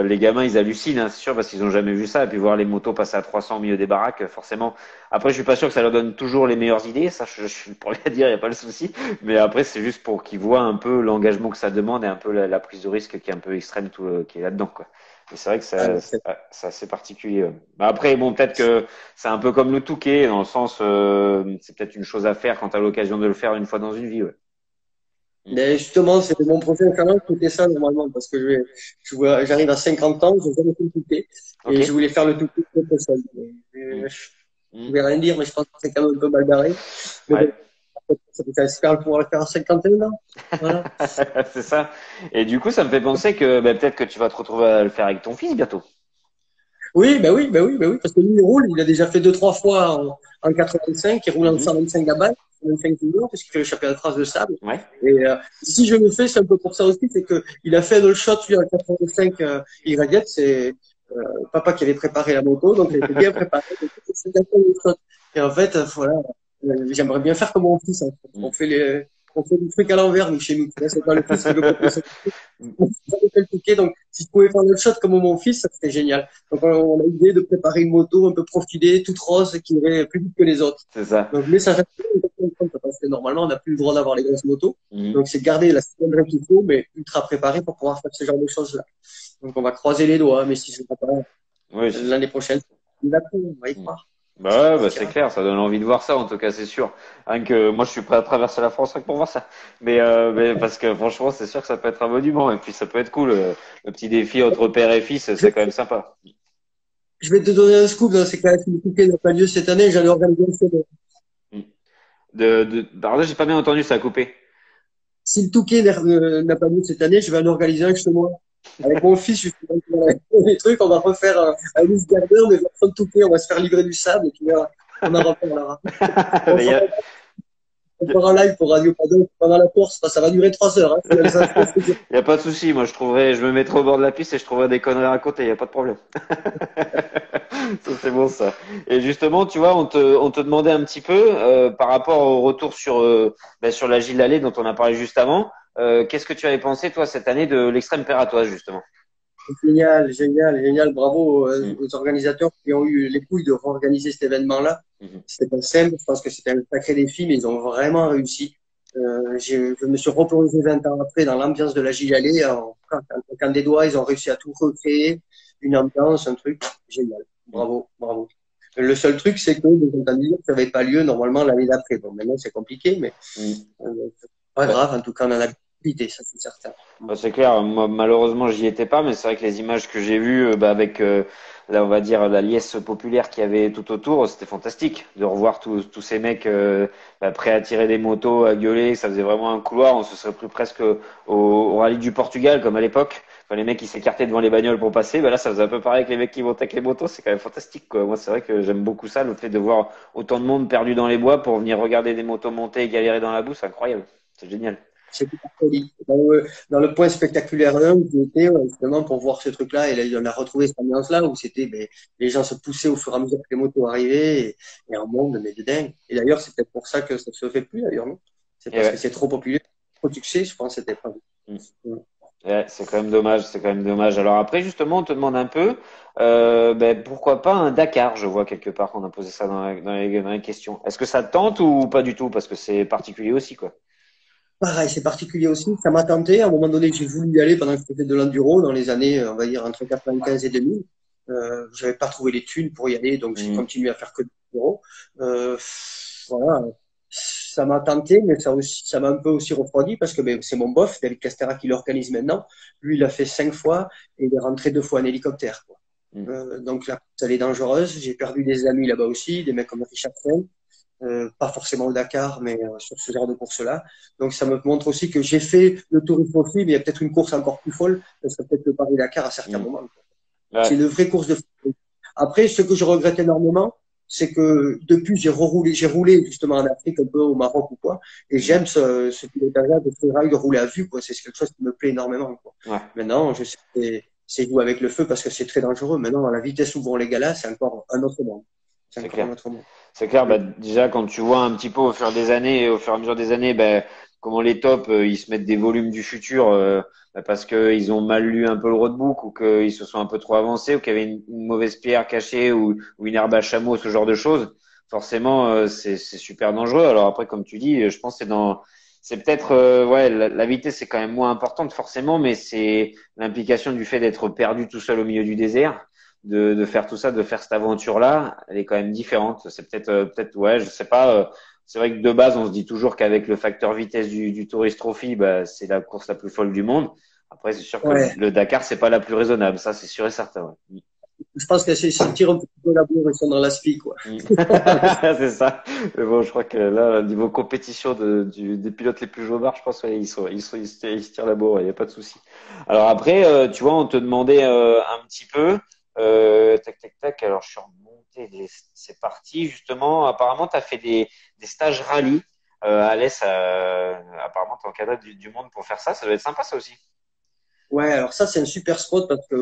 les gamins, ils hallucinent, hein, c'est sûr, parce qu'ils ont jamais vu ça. Et puis voir les motos passer à 300 au milieu des baraques, forcément. Après, je suis pas sûr que ça leur donne toujours les meilleures idées. Ça, je suis le premier à dire, il y a pas le souci. Mais après, c'est juste pour qu'ils voient un peu l'engagement que ça demande et un peu la prise de risque qui est un peu extrême, qui est là-dedans, quoi. Et c'est vrai que c'est assez particulier. Ouais. Bah après, bon, peut-être que c'est un peu comme le Touquet, dans le sens, c'est peut-être une chose à faire quand tu as l'occasion de le faire une fois dans une vie. Ouais. Mm. Mais justement, c'est mon prochain challenge, c'était ça normalement, parce que j'arrive à 50 ans, j'ai jamais fait le touquet, Ok. et je voulais faire le touquet tout seul. Mm. Je Mm. vais rien dire, mais je pense que c'est quand même un peu mal barré. Mais Ouais. bon, j'espère pouvoir le faire à 51 ans. Voilà. C'est ça. Et du coup, ça me fait penser que bah, peut-être que tu vas te retrouver à le faire avec ton fils bientôt. Oui, parce que lui, il roule, il a déjà fait deux, trois fois en 85, il roule en Mhm. 125 à balle, 125 kilos, parce qu'il fait le championnat de France de sable. Ouais. Et si je le fais, c'est un peu pour ça aussi, c'est que il a fait le shot, lui, en 85 Y, c'est papa qui avait préparé la moto, donc elle était bien préparée. Donc, c'est un peu le shot. Et en fait, voilà, j'aimerais bien faire comme mon fils. En fait. Mm. On fait du truc à l'envers, nous, chez nous. Tu vois, c'est pas le fils qui veut copier son truc. J'avais fait le ticket, donc si je pouvais faire le shot comme mon fils, ça serait génial. Donc on a l'idée de préparer une moto un peu profilée, toute rose, qui irait plus vite que les autres. C'est ça. Donc, mais ça reste parce que normalement, on n'a plus le droit d'avoir les grosses motos. Mhm. Donc c'est garder la cylindrée qu'il faut, mais ultra préparé pour pouvoir faire ce genre de choses-là. Donc on va croiser les doigts, mais si je ne pas Oui, c'est sûr. l'année prochaine, on va y Mm. croire. Bah ouais, On bah se c'est dira. clair, ça donne envie de voir ça, en tout cas, c'est sûr. Rien que moi, je suis prêt à traverser la France rien que pour voir ça. Mais parce que franchement, c'est sûr que ça peut être un monument et puis ça peut être cool. Le petit défi entre père et fils, c'est quand même sympa. Je vais te donner un scoop, hein, c'est quand même si le Touquet n'a pas lieu cette année, j'allais organiser un show. Mm. Pardon, j'ai pas bien entendu, ça a coupé. Si le Touquet n'a pas lieu cette année, je vais en organiser un chez moi. Avec mon fils, justement, les trucs, on va refaire un Louis Garder, mais version de Touquet, on va se faire livrer du sable, et puis là, on en reparlera. On Mais fera, on fera un live pour Radio Paddock pendant la course, ça va durer 3 heures, hein, si les infos, je te dis. y a pas de souci, moi je me mettrai au bord de la piste et je trouverai des conneries à raconter, y a pas de problème. Ça c'est bon ça. Et justement, tu vois, on te demandait un petit peu par rapport au retour sur la Gilles Allais dont on a parlé juste avant. Qu'est-ce que tu avais pensé toi cette année de l'extrême Perratoise justement? Génial, génial, génial. Bravo Mm, aux organisateurs qui ont eu les couilles de réorganiser cet événement-là. mhm. C'était pas simple, je pense que c'était un sacré défi, mais ils ont vraiment réussi. Je me suis replongé 20 ans après dans l'ambiance de la Gilallée. Quand des doigts, ils ont réussi à tout recréer, une ambiance, un truc génial. Mm, Bravo, bravo. Le seul truc, c'est que j'ai entendu dire que ça n'avait pas lieu normalement l'année d'après. Bon, maintenant, c'est compliqué, mais mm. c'est pas Ouais. grave. En tout cas, on en a profité, ça c'est certain. Bah, c'est clair, moi malheureusement j'y étais pas, mais c'est vrai que les images que j'ai vues bah, avec là on va dire la liesse populaire qu'il y avait tout autour, c'était fantastique de revoir tous ces mecs bah, prêts à tirer des motos, à gueuler, ça faisait vraiment un couloir, on se serait pris presque au rallye du Portugal comme à l'époque, quand les mecs qui s'écartaient devant les bagnoles pour passer, bah là ça faisait un peu pareil avec les mecs qui vont avec les motos, c'est quand même fantastique quoi. Moi c'est vrai que j'aime beaucoup ça, le fait de voir autant de monde perdu dans les bois pour venir regarder des motos monter et galérer dans la boue, c'est incroyable, c'est génial. C'était pas folie. Dans le point spectaculaire 1 où j'étais, ouais, justement, pour voir ce truc-là, et là, on a retrouvé cette ambiance-là où c'était, ben, les gens se poussaient au fur et à mesure que les motos arrivaient, et un monde, mais de dingue. Et d'ailleurs, c'est peut-être pour ça que ça se fait plus, d'ailleurs, non? C'est Et parce que ouais. c'est trop populaire, trop de succès, je pense, que c'était pas. Mm. Ouais. Ouais, c'est quand même dommage, c'est quand même dommage. Alors après, justement, on te demande un peu, ben, pourquoi pas un Dakar? Je vois quelque part qu'on a posé ça dans les questions. Est-ce que ça te tente ou pas du tout? Parce que c'est particulier aussi, quoi. Pareil, c'est particulier aussi. Ça m'a tenté. À un moment donné, j'ai voulu y aller pendant que je faisais de l'enduro dans les années, on va dire, entre 95 et 2000. J'avais pas trouvé les thunes pour y aller, donc j'ai Mm, continué à faire que de l'enduro. Voilà. Ça m'a tenté, mais ça aussi, ça m'a un peu aussi refroidi parce que ben, c'est mon boss, David Castera, qui l'organise maintenant. Lui, il a fait 5 fois et il est rentré 2 fois en hélicoptère, quoi. mm, Donc la course, elle est dangereuse. J'ai perdu des amis là-bas aussi, des mecs comme Richard French, pas forcément au Dakar, mais sur ce genre de course-là. Donc ça me montre aussi que j'ai fait le tourisme aussi, mais il y a peut-être une course encore plus folle, ce serait peut-être le Paris-Dakar à certains mm. moments. C'est Ouais. une vraie course de fou. Après, ce que je regrette énormément, c'est que depuis, j'ai roulé justement en Afrique, un peu au Maroc ou quoi, et Mm, j'aime ce pilotage de freeride, de rouler à vue, quoi. C'est quelque chose qui me plaît énormément, quoi. ouais. Maintenant, je sais que c'est jouer avec le feu parce que c'est très dangereux. Maintenant, à la vitesse où vont les gars là, c'est encore un autre monde. C'est C'est encore clair. un autre monde. C'est clair, Mm. bah, déjà quand tu vois un petit peu au fur des années, au fur et à mesure des années, bah, comment les tops ils se mettent des volumes du futur bah, parce que ils ont mal lu un peu le roadbook ou qu'ils se sont un peu trop avancés ou qu'il y avait une mauvaise pierre cachée ou une herbe à chameau, ce genre de choses. Forcément, c'est super dangereux. Alors après, comme tu dis, je pense que c'est peut-être ouais la vitesse c'est quand même moins importante forcément, mais c'est l'implication du fait d'être perdu tout seul au milieu du désert de faire tout ça, de faire cette aventure-là, elle est quand même différente. C'est peut-être, ouais, je sais pas. C'est vrai que de base, on se dit toujours qu'avec le facteur vitesse du Tourist Trophy, bah, c'est la course la plus folle du monde. Après, c'est sûr que Ouais. le Dakar, c'est pas la plus raisonnable. Ça, c'est sûr et certain. Ouais. Je pense que c'est tiré un petit peu la bourre, ils sont dans la spie, quoi. Mm. C'est ça. Mais bon, je crois que là, au niveau compétition des pilotes les plus jovards, je pense ouais, ils se tirent la bourre, il n'y a pas de souci. Alors après, tu vois, on te demandait un petit peu, tac, tac, tac. Alors, je suis remonté, c'est parti justement. Apparemment, tu as fait des stages rallye. Alès, apparemment, tu es encadré du monde pour faire ça. Ça doit être sympa, ça aussi. Ouais, alors ça, c'est un super spot parce que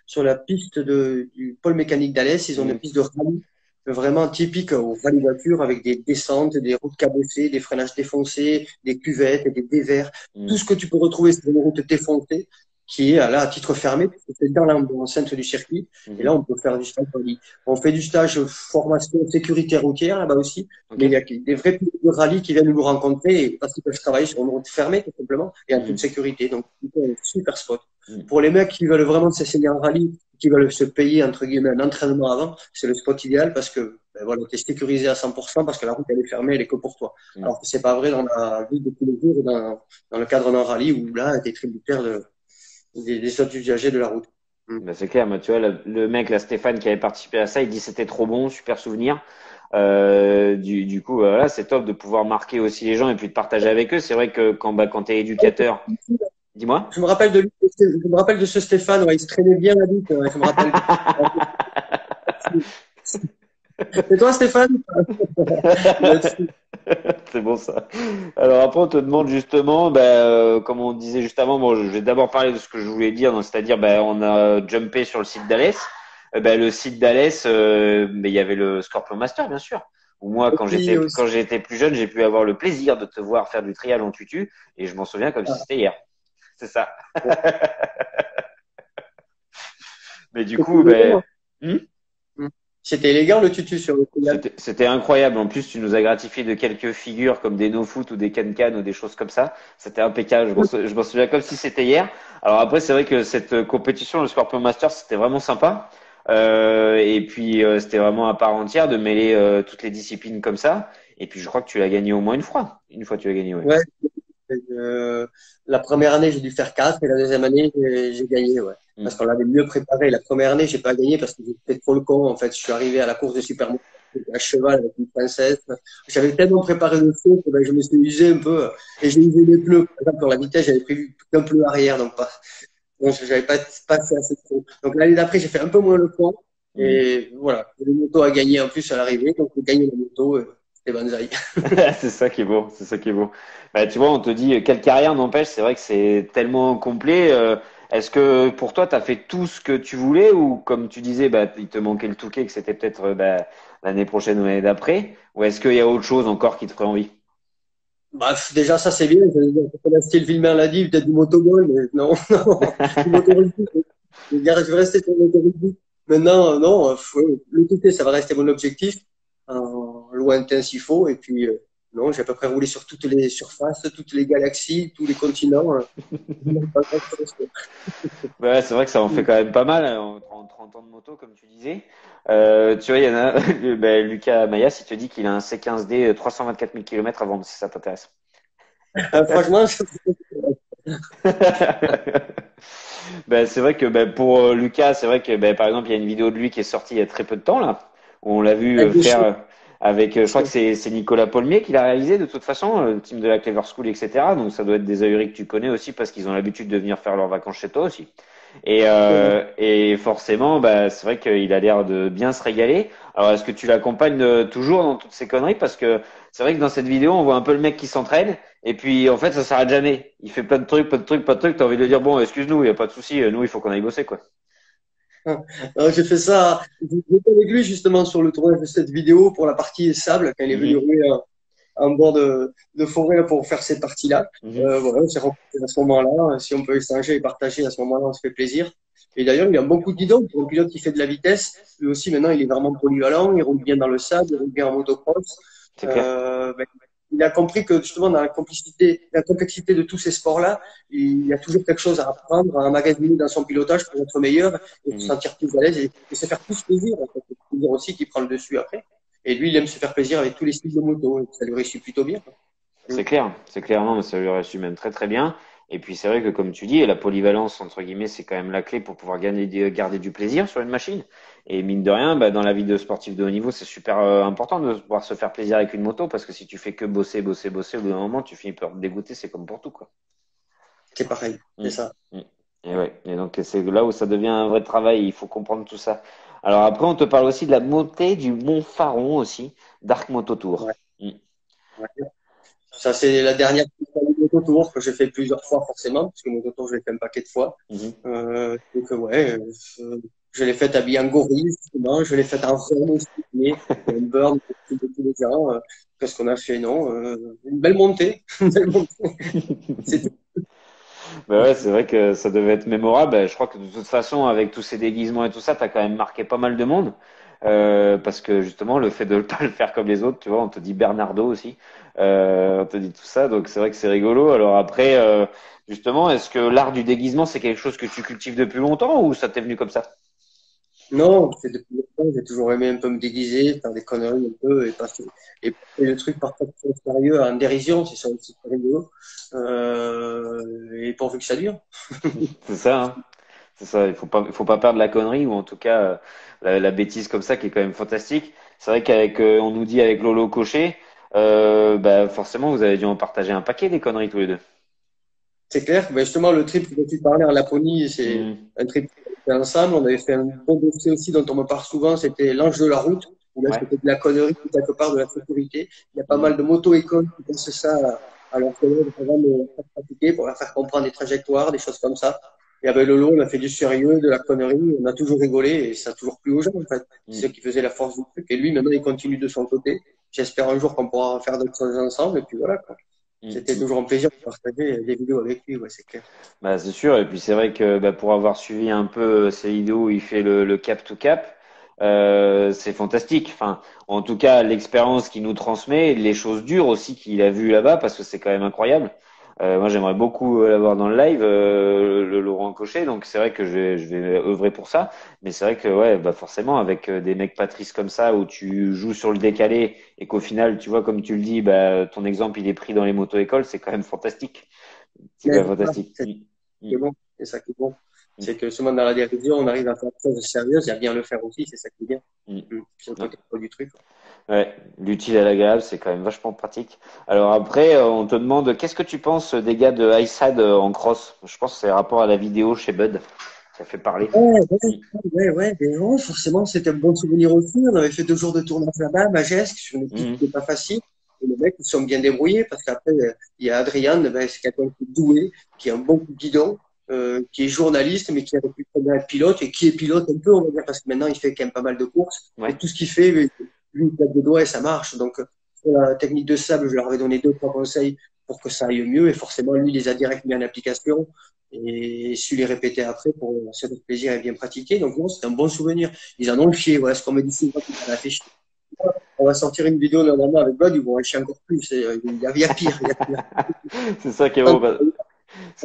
sur la piste du pôle mécanique d'Alès, ils ont une Mm, piste de rallye vraiment typique au rallye voiture avec des descentes, des routes cabossées, des freinages défoncés, des cuvettes, des dévers, tout mm, ce que tu peux retrouver sur une route défoncée qui est là à titre fermé, parce que c'est dans l'enceinte du circuit. Et là, mhm. on peut faire du stage rallye. On fait du stage formation sécurité routière là-bas aussi, Ok. mais il y a des vrais pilotes de rallye qui viennent nous rencontrer parce qu'ils peuvent travailler sur une route fermée tout simplement et en toute Mm, sécurité. Donc, c'est un super spot. mm, Pour les mecs qui veulent vraiment s'essayer en rallye, qui veulent se payer, entre guillemets, un entraînement avant, c'est le spot idéal parce que, ben voilà, t'es sécurisé à 100% parce que la route, elle est fermée, elle est que pour toi. mm. Alors que c'est pas vrai dans la vie de tous les jours, dans le cadre d'un rallye où là, t'es tributaire des autres usagers de la route. Mm. Ben, c'est clair, moi, tu vois, le mec, là, Stéphane, qui avait participé à ça, il dit c'était trop bon, super souvenir. Du coup, voilà, c'est top de pouvoir marquer aussi les gens et puis de partager avec eux. C'est vrai que quand tu es éducateur, dis-moi. Je me rappelle de lui, je me rappelle de ce Stéphane, ouais, il se traînait bien la bite, ouais, je me rappelle. C'est toi, Stéphane? Il doit être fou. C'est bon ça. Alors après, on te demande justement, comme on disait juste avant, bon, je vais d'abord parler de ce que je voulais dire, donc c'est-à-dire, on a jumpé sur le site d'Alès. Le site d'Alès, il y avait le Scorpion Master, bien sûr. Où moi, Aussi, quand aussi. j'étais plus jeune, j'ai pu avoir le plaisir de te voir faire du trial en tutu, et je m'en souviens comme si Ah, c'était hier. C'est ça. bon. Mais du C'était coup, ben, élégant. hmm. Mm. C'était élégant le tutu sur le Pégase. C'était incroyable. En plus, tu nous as gratifié de quelques figures comme des no-foot ou des can-can ou des choses comme ça. C'était impeccable. Je m'en souviens comme si c'était hier. Alors après, c'est vrai que cette compétition, le Scorpion Masters, c'était vraiment sympa. Et puis, c'était vraiment à part entière de mêler toutes les disciplines comme ça. Et puis, je crois que tu l'as gagné au moins une fois. Une fois, tu l'as gagné, ouais. Ouais, euh, la première année, j'ai dû faire 4 et la deuxième année, j'ai gagné, ouais. Parce Hmm. qu'on l'avait mieux préparé. La première année, j'ai pas gagné parce que j'étais trop le con. En fait, je suis arrivé à la course de supermarché à cheval avec une princesse. J'avais tellement préparé le saut que ben, je me suis usé un peu et j'ai usé les pneus. Par exemple, pour la vitesse, j'avais prévu qu'un pneu arrière, donc pas, donc j'avais pas fait assez de saut. Donc l'année d'après, j'ai fait un peu moins le con Hmm. et voilà. Le moto a gagné en plus à l'arrivée, donc j'ai gagné la moto. C'était banzai. C'est ça qui est beau, c'est ça qui est beau. Bah, tu vois, on te dit quelle carrière n'empêche, c'est vrai que c'est tellement complet. Est-ce que pour toi, tu as fait tout ce que tu voulais ou comme tu disais, bah, il te manquait le Touquet, que c'était peut-être bah, l'année prochaine ou l'année d'après, ou est-ce qu'il y a autre chose encore qui te ferait envie? Bah, déjà, ça, c'est bien. C'est la style Villemin l'a dit, peut-être du motoball, mais non, non, du motorugby. Je vais rester sur le motorugby. Maintenant, non, le TT, ça va rester mon objectif, lointain s'il faut. Et puis, non, j'ai à peu près roulé sur toutes les surfaces, toutes les galaxies, tous les continents. Pas grand-chose, quoi. Ouais, c'est vrai que ça en fait quand même pas mal hein, en 30 ans de moto, comme tu disais. Tu vois, il y en a, bah, Lucas Mayas, il te dit qu'il a un C15D 324 000 km à vendre, si ça t'intéresse. Franchement, Ben, c'est vrai que ben, pour Lucas, c'est vrai que ben, par exemple, il y a une vidéo de lui qui est sortie il y a très peu de temps là, où on l'a vu avec des faire chiffres, avec, je crois que c'est Nicolas Paulmier qui l'a réalisé de toute façon, le team de la Clever School, etc. Donc ça doit être des ahuris que tu connais aussi parce qu'ils ont l'habitude de venir faire leurs vacances chez toi aussi. Et forcément, bah, c'est vrai qu'il a l'air de bien se régaler. Alors, est-ce que tu l'accompagnes toujours dans toutes ces conneries? Parce que c'est vrai que dans cette vidéo, on voit un peu le mec qui s'entraîne. Et puis, en fait, ça s'arrête jamais. Il fait plein de trucs, plein de trucs, plein de trucs. T'as envie de lui dire, bon, excuse-nous, il n'y a pas de souci. Nous, il faut qu'on aille bosser, quoi. J'ai fait ça, j'étais avec lui justement sur le tournage de cette vidéo pour la partie sable, quand il est venu Mhm, rouler en bord de forêt là, pour faire ces parties-là. mhm, Voilà, on s'est rencontrés à ce moment-là. Si on peut échanger et partager à ce moment-là, on se fait plaisir. Et d'ailleurs, il a beaucoup de guidons pour un pilote qui fait de la vitesse. Lui aussi, maintenant, il est vraiment polyvalent. Il roule bien dans le sable, il roule bien en motocross. c'est clair. Ben, il a compris que justement, dans la complexité de tous ces sports-là, il y a toujours quelque chose à apprendre, à emmagasiner dans son pilotage pour être meilleur et se Mhm. sentir plus à l'aise et se faire plus plaisir. En fait. C'est le plaisir aussi qui prend le dessus après. Et lui, il aime se faire plaisir avec tous les styles de moto. Et ça lui réussit plutôt bien. Mm. C'est clair, c'est clairement, ça lui réussit même très très bien. Et puis c'est vrai que comme tu dis, la polyvalence entre guillemets, c'est quand même la clé pour pouvoir garder du plaisir sur une machine. Et mine de rien, bah, dans la vie de sportif de haut niveau, c'est super important de pouvoir se faire plaisir avec une moto parce que si tu fais que bosser, bosser, bosser, au bout d'un moment, tu finis par te dégoûter. C'est comme pour tout quoi. C'est pareil, Mm, c'est ça. mm. Et ouais. Et donc c'est là où ça devient un vrai travail. Il faut comprendre tout ça. Alors après, on te parle aussi de la montée du Mont Faron aussi, d'Arc Moto Tour. Ouais, Mm. ouais. Ça, c'est la dernière moto tour que j'ai fait plusieurs fois forcément, parce que mon tour, je l'ai fait un paquet de fois. Mhm. Donc, ouais, je l'ai faite habillée en gorille, justement. Je l'ai faite en rhum aussi, mais un burn de tous les gens. Qu'est-ce qu'on a fait, non? Une belle montée. Une belle montée. C'était Bah ouais, c'est vrai que ça devait être mémorable. Bah, je crois que de toute façon, avec tous ces déguisements et tout ça, t'as quand même marqué pas mal de monde. Parce que justement, le fait de ne pas le faire comme les autres, tu vois, on te dit Bernardo aussi, on te dit tout ça, donc c'est vrai que c'est rigolo. Alors après, justement, est-ce que l'art du déguisement, c'est quelque chose que tu cultives depuis longtemps ou ça t'est venu comme ça? Non, c'est depuis longtemps, j'ai toujours aimé un peu me déguiser, faire des conneries un peu et le truc parfois trop sérieux en dérision, c'est ça aussi très rigolo. Et pourvu que ça dure. C'est ça, hein. C'est ça, il faut pas perdre la connerie ou en tout cas la bêtise comme ça qui est quand même fantastique. C'est vrai qu'avec, on nous dit avec Lolo Cochet, bah forcément vous avez dû en partager un paquet des conneries tous les deux. C'est clair. Mais justement, le trip dont tu parlais en Laponie, c'est Hmm. un trip qu'on avait fait ensemble. On avait fait un bon dossier aussi dont on me parle souvent, c'était l'ange de la route. Où là, Ouais. c'était de la connerie, quelque part de la sécurité. Il y a pas Hmm. mal de moto-écoles qui pensent ça à leurs collègues avant de faire pratiquer pour leur faire comprendre des trajectoires, des choses comme ça. Et avec Lolo, on a fait du sérieux, de la connerie. On a toujours rigolé et ça a toujours plu aux gens, en fait. Hmm. C'est ce qui faisait la force du truc. Et lui, maintenant, il continue de son côté. J'espère un jour qu'on pourra faire d'autres choses ensemble. Et puis voilà, quoi. C'était toujours un plaisir de partager des vidéos avec lui, ouais, c'est clair. Bah, c'est sûr. Et puis c'est vrai que bah, pour avoir suivi un peu ces vidéos où il fait le cap to cap, c'est fantastique. Enfin, en tout cas, l'expérience qu'il nous transmet, les choses dures aussi qu'il a vues là-bas, parce que c'est quand même incroyable. Moi, j'aimerais beaucoup l'avoir dans le live, le Laurent Cochet. Donc c'est vrai que je vais œuvrer pour ça. Mais c'est vrai que ouais, bah forcément, avec des mecs Patrice comme ça, où tu joues sur le décalé et qu'au final, tu vois, comme tu le dis, bah ton exemple, il est pris dans les moto-écoles, c'est quand même fantastique. C'est quand Mais même fantastique. c'est ça qui est bon, c'est ça qui est bon. Mm, C'est que seulement dans la dérision, on arrive à faire des choses sérieuses et à bien le faire aussi, c'est ça qui est bien. mm. C'est le Ouais, côté pro du truc. ouais, l'utile à l'agréable, c'est quand même vachement pratique. Alors après, on te demande, qu'est-ce que tu penses des gars de iSad en cross? Je pense que c'est rapport à la vidéo chez Bud qui a fait parler. Ouais, Mm, ouais, mais non, forcément, c'était un bon souvenir aussi. On avait fait 2 jours de tournage là-bas, à Magesque, sur une piste mm, qui n'était pas facile. Et les mecs, ils se sont bien débrouillés parce qu'après, il y a Adrien, ben, c'est quelqu'un qui est doué, qui a un bon coup de guidon, qui est journaliste, mais qui a pu très bien être pilote et qui est pilote un peu, on va dire, parce que maintenant, il fait quand même pas mal de courses. Et ouais. tout ce qu'il fait, lui, il claque des doigts et ça marche. Donc, sur la technique de sable, je leur avais donné 2, 3 conseils pour que ça aille mieux. Et forcément, lui, il les a direct mis en application et su les répéter après pour se faire plaisir et bien pratiquer. Donc, non, c'est un bon souvenir. Ils en ont chié. Voilà ce qu'on me dit souvent, il en a fait chier. On va sortir une vidéo normalement avec Bud, ils vont en chier encore plus. Il y a pire, il y a pire. C'est ça qui est bon.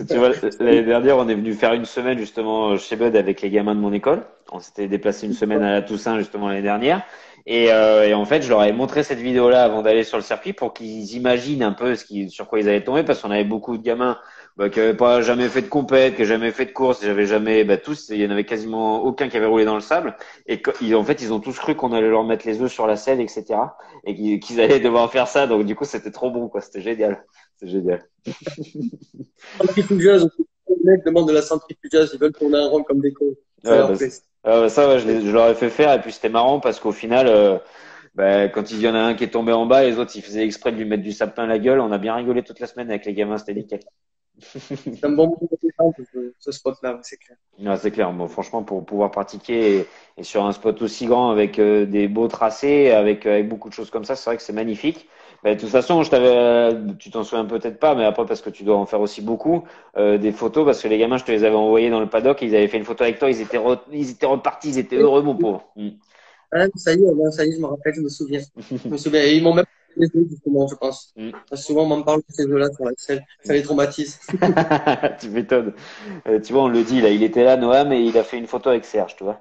Tu vois, l'année dernière, on est venu faire une semaine justement chez Bud avec les gamins de mon école. On s'était déplacé une semaine à la Toussaint justement l'année dernière. Et en fait, je leur ai montré cette vidéo-là avant d'aller sur le circuit pour qu'ils imaginent un peu sur quoi ils allaient tomber, parce qu'on avait beaucoup de gamins bah, qui n'avaient pas jamais fait de compète, qui n'avaient jamais fait de course, j'avais jamais, bah, tous, il y en avait quasiment aucun qui avait roulé dans le sable. Et en fait, ils ont tous cru qu'on allait leur mettre les œufs sur la selle, etc. Et qu'ils allaient devoir faire ça. Donc du coup, c'était trop bon, quoi. C'était génial. C'était génial. Centrifugeuse, les mecs demandent de la centrifugeuse, ils veulent tourner un rond comme des cons. Ça Ouais, leur bah, plaît. ça, ouais, je leur ai fait faire et puis c'était marrant parce qu'au final, bah, quand il y en a un qui est tombé en bas, les autres ils faisaient exprès de lui mettre du sable plein la gueule. On a bien rigolé toute la semaine avec les gamins, c'était nickel. C'est un bon moment de détente, ce spot-là, c'est clair. Ouais, c'est clair. Bon, franchement, pour pouvoir pratiquer et sur un spot aussi grand avec des beaux tracés, avec beaucoup de choses comme ça, c'est vrai que c'est magnifique. Mais de toute façon, tu t'en souviens peut-être pas, mais après parce que tu dois en faire aussi beaucoup, des photos parce que les gamins, je te les avais envoyés dans le paddock, ils avaient fait une photo avec toi, ils étaient repartis, ils étaient heureux, mon pauvre. Mm. Ah, ça y est, je me rappelle, je me souviens. Je me souviens. Et ils m'ont même fait des jeux, justement, je pense. Mm. Parce que souvent, on m'en parle de ces jeux-là sur Excel. Ça les traumatise. Tu m'étonnes. Tu vois, on le dit là, il était là, Noam, et il a fait une photo avec Serge, tu vois.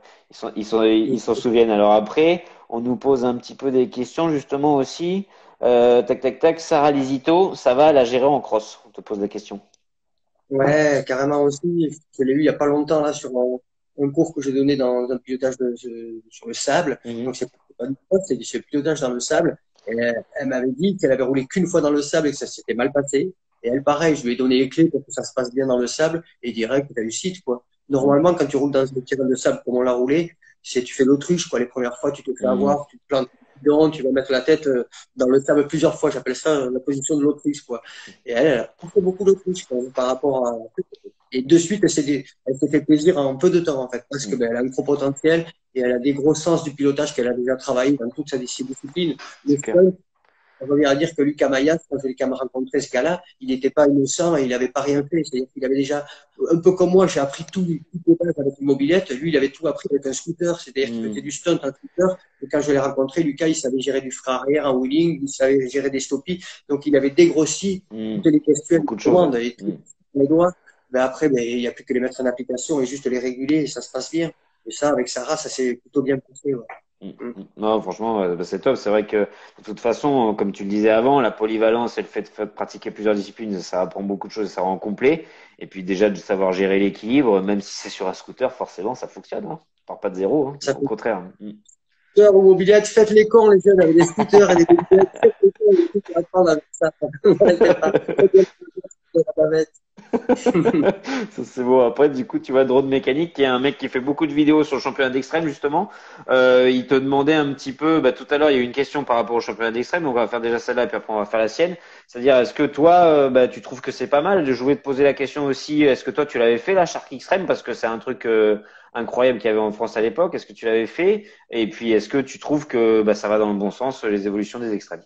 Ils s'en souviennent. Alors après, on nous pose un petit peu des questions justement aussi. Tac, tac, tac. Sarah Lisito, ça va la gérer en cross? On te pose la question. Ouais, carrément aussi. Je l'ai eu il y a pas longtemps, là, sur un cours que j'ai donné dans un pilotage sur le sable. Mhm. Donc, c'est pas du cross, c'est du pilotage dans le sable. Et elle m'avait dit qu'elle avait roulé qu'une fois dans le sable et que ça s'était mal passé. Et elle, pareil, je lui ai donné les clés pour que ça se passe bien dans le sable et direct, réussite, quoi. Mhm. Normalement, quand tu roules dans un terrain de sable comme on l'a roulé, c'est tu fais l'autruche, quoi. Les premières fois, tu te fais Mhm. avoir, tu te plantes dedans, tu vas mettre la tête dans le sable plusieurs fois. J'appelle ça la position de l'autruche, quoi. Et elle a pas fait beaucoup d'autruche, quand même, par rapport à, et de suite, elle s'est fait plaisir en peu de temps, en fait, parce que Mhm. ben, elle a un gros potentiel et elle a des gros sens du pilotage qu'elle a déjà travaillé dans toute sa discipline. Le C'est clair. stunt, on va bien dire que Lucas Mayas, quand j'ai quand même rencontré ce gars-là, il n'était pas innocent et il n'avait pas rien fait. C'est-à-dire qu'il avait déjà, un peu comme moi, j'ai appris tout de base avec une mobilette. Lui, il avait tout appris avec un scooter. C'est-à-dire qu'il faisait Mhm. du stunt en scooter. Et quand je l'ai rencontré, Lucas, il savait gérer du frein arrière en wheeling, il savait gérer des stoppies. Donc, il avait dégrossi toutes Mhm. les questions Beaucoup de de choses, ouais. commande et tout Mhm. les doigts. Mais après, ben, il n'y a plus que les mettre en application et juste les réguler et ça se passe bien. Et ça, avec Sarah, ça s'est plutôt bien passé. Ouais. Mm, Mm. mm. Non, franchement, bah, c'est top. C'est vrai que de toute façon, comme tu le disais avant, la polyvalence et le fait de pratiquer plusieurs disciplines, ça apprend beaucoup de choses, ça rend complet. Et puis déjà de savoir gérer l'équilibre, même si c'est sur un scooter, forcément, ça fonctionne. Hein. On part pas de zéro, hein. Ça Au fait contraire. Mm. scooters ou mobilettes, faites les cons, les jeunes, avec des scooters et des mobilettes, faites les cons, les trucs à apprendre avec ça. N'arrêtez pas. Faites la bavette. Ça, c'est beau. Après, du coup, tu vois, Drone Mécanique, qui est un mec qui fait beaucoup de vidéos sur le championnat d'extrême, justement. Il te demandait un petit peu, bah, tout à l'heure, il y a eu une question par rapport au championnat d'extrême, donc on va faire déjà celle-là, et puis après, on va faire la sienne. C'est-à-dire, est-ce que toi, bah, tu trouves que c'est pas mal? Je voulais te poser la question aussi, est-ce que toi, tu l'avais fait, la Shark Extreme, parce que c'est un truc incroyable qu'il y avait en France à l'époque. Est-ce que tu l'avais fait? Et puis, est-ce que tu trouves que bah, ça va dans le bon sens, les évolutions des extrêmes?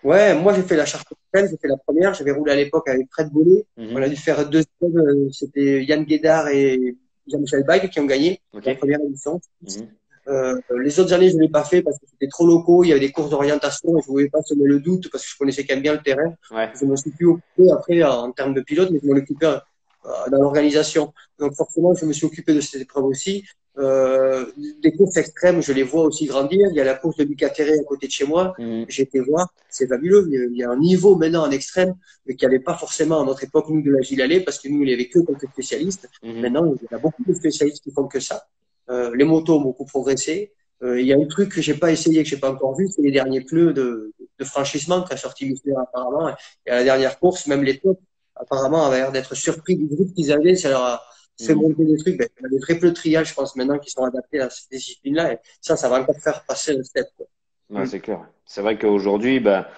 Ouais, moi j'ai fait la charte extrême. J'ai fait la première. J'avais roulé à l'époque avec Fred Bollet. On a Mhm. dû faire deux semaines. C'était Yann Guédard et Jean-Michel Bag qui ont gagné Ok. la première édition. Mhm. Les autres années, je ne l'ai pas fait parce que c'était trop locaux. Il y avait des courses d'orientation et je ne voulais pas semer le doute parce que je connaissais quand même bien le terrain. Ouais. Je me suis plus occupé après en termes de pilote, mais je m'en occupais dans l'organisation. Donc forcément, je me suis occupé de cette épreuve aussi. Des courses extrêmes, je les vois aussi grandir. Il y a la course de Bucateré à côté de chez moi. Mhm. J'ai été voir, c'est fabuleux. Il y a un niveau maintenant en extrême qu'il n'y avait pas forcément à notre époque, nous, de la Gilles parce que nous, il n'y avait que quelques spécialistes. Mhm. Maintenant, il y a beaucoup de spécialistes qui font que ça. Les motos ont beaucoup progressé. Il y a un truc que j'ai pas essayé, que j'ai pas encore vu, c'est les derniers pneus de franchissement qu'a sorti Michelin apparemment. Et à la dernière course, même les tops, apparemment, avaient l'air d'être surpris du groupe qu'ils avaient. Ça leur a fait Mhm. monter des trucs. Ben, il y a des très peu de triage, je pense, maintenant, qui sont adaptés à cette discipline-là. Et ça va encore faire passer le step, quoi. Ouais, c'est clair. C'est vrai qu'aujourd'hui, bah,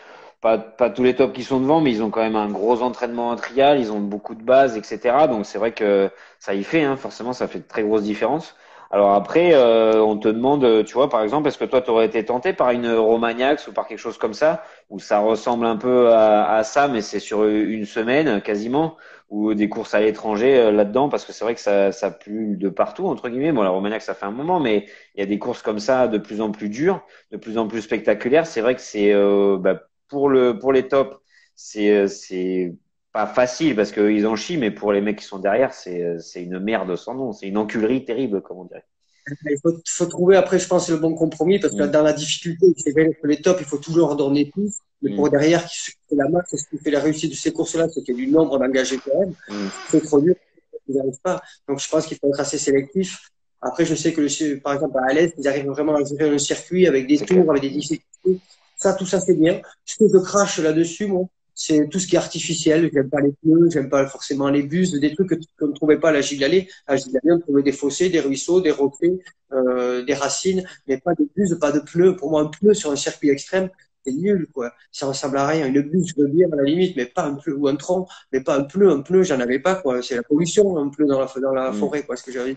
pas tous les tops qui sont devant, mais ils ont quand même un gros entraînement en trial, ils ont beaucoup de bases, etc. Donc c'est vrai que ça y fait, hein, forcément, ça fait de très grosses différences. Alors après, on te demande, tu vois, par exemple, est-ce que toi, tu aurais été tenté par une Romagnax ou par quelque chose comme ça, où ça ressemble un peu à ça, mais c'est sur une semaine quasiment, ou des courses à l'étranger là-dedans, parce que c'est vrai que ça pue de partout, entre guillemets. Bon, la Romagnax, ça fait un moment, mais il y a des courses comme ça de plus en plus dures, de plus en plus spectaculaires. C'est vrai que c'est bah, pour les tops, c'est pas facile parce qu'ils en chient, mais pour les mecs qui sont derrière, c'est une merde sans nom. C'est une enculerie terrible, comme on dirait. Faut trouver après, je pense, le bon compromis parce que Mm, dans la difficulté, c'est vrai que les tops, il faut toujours en donner plus. Mais pour mm, derrière, qui fait la masse, ce qui fait la réussite de ces courses-là, c'est qu'il y a du nombre d'engagés quand même. mm. C'est trop dur, ils n'arrivent pas. Donc, je pense qu'il faut être assez sélectif. Après, je sais que par exemple, à Alès, ils arrivent vraiment à gérer un circuit avec des C'est clair. tours, avec des difficultés. Ça, tout ça, c'est bien. Ce que je crache là-dessus, moi, c'est tout ce qui est artificiel. J'aime pas les pneus, j'aime pas forcément les bus, des trucs qu'on ne trouvait pas à la Gigalet. À la Gigalet, on trouvait des fossés, des ruisseaux, des roquets, des racines, mais pas de bus, pas de pneus. Pour moi, un pneu sur un circuit extrême, c'est nul, quoi. Ça ressemble à rien. Une buse, je veux bien, à la limite, mais pas un pneu ou un tronc, mais pas un pneu. Un pneu, j'en avais pas, quoi. C'est la pollution, un pneu dans la Mm. forêt, quoi, ce que j'avais.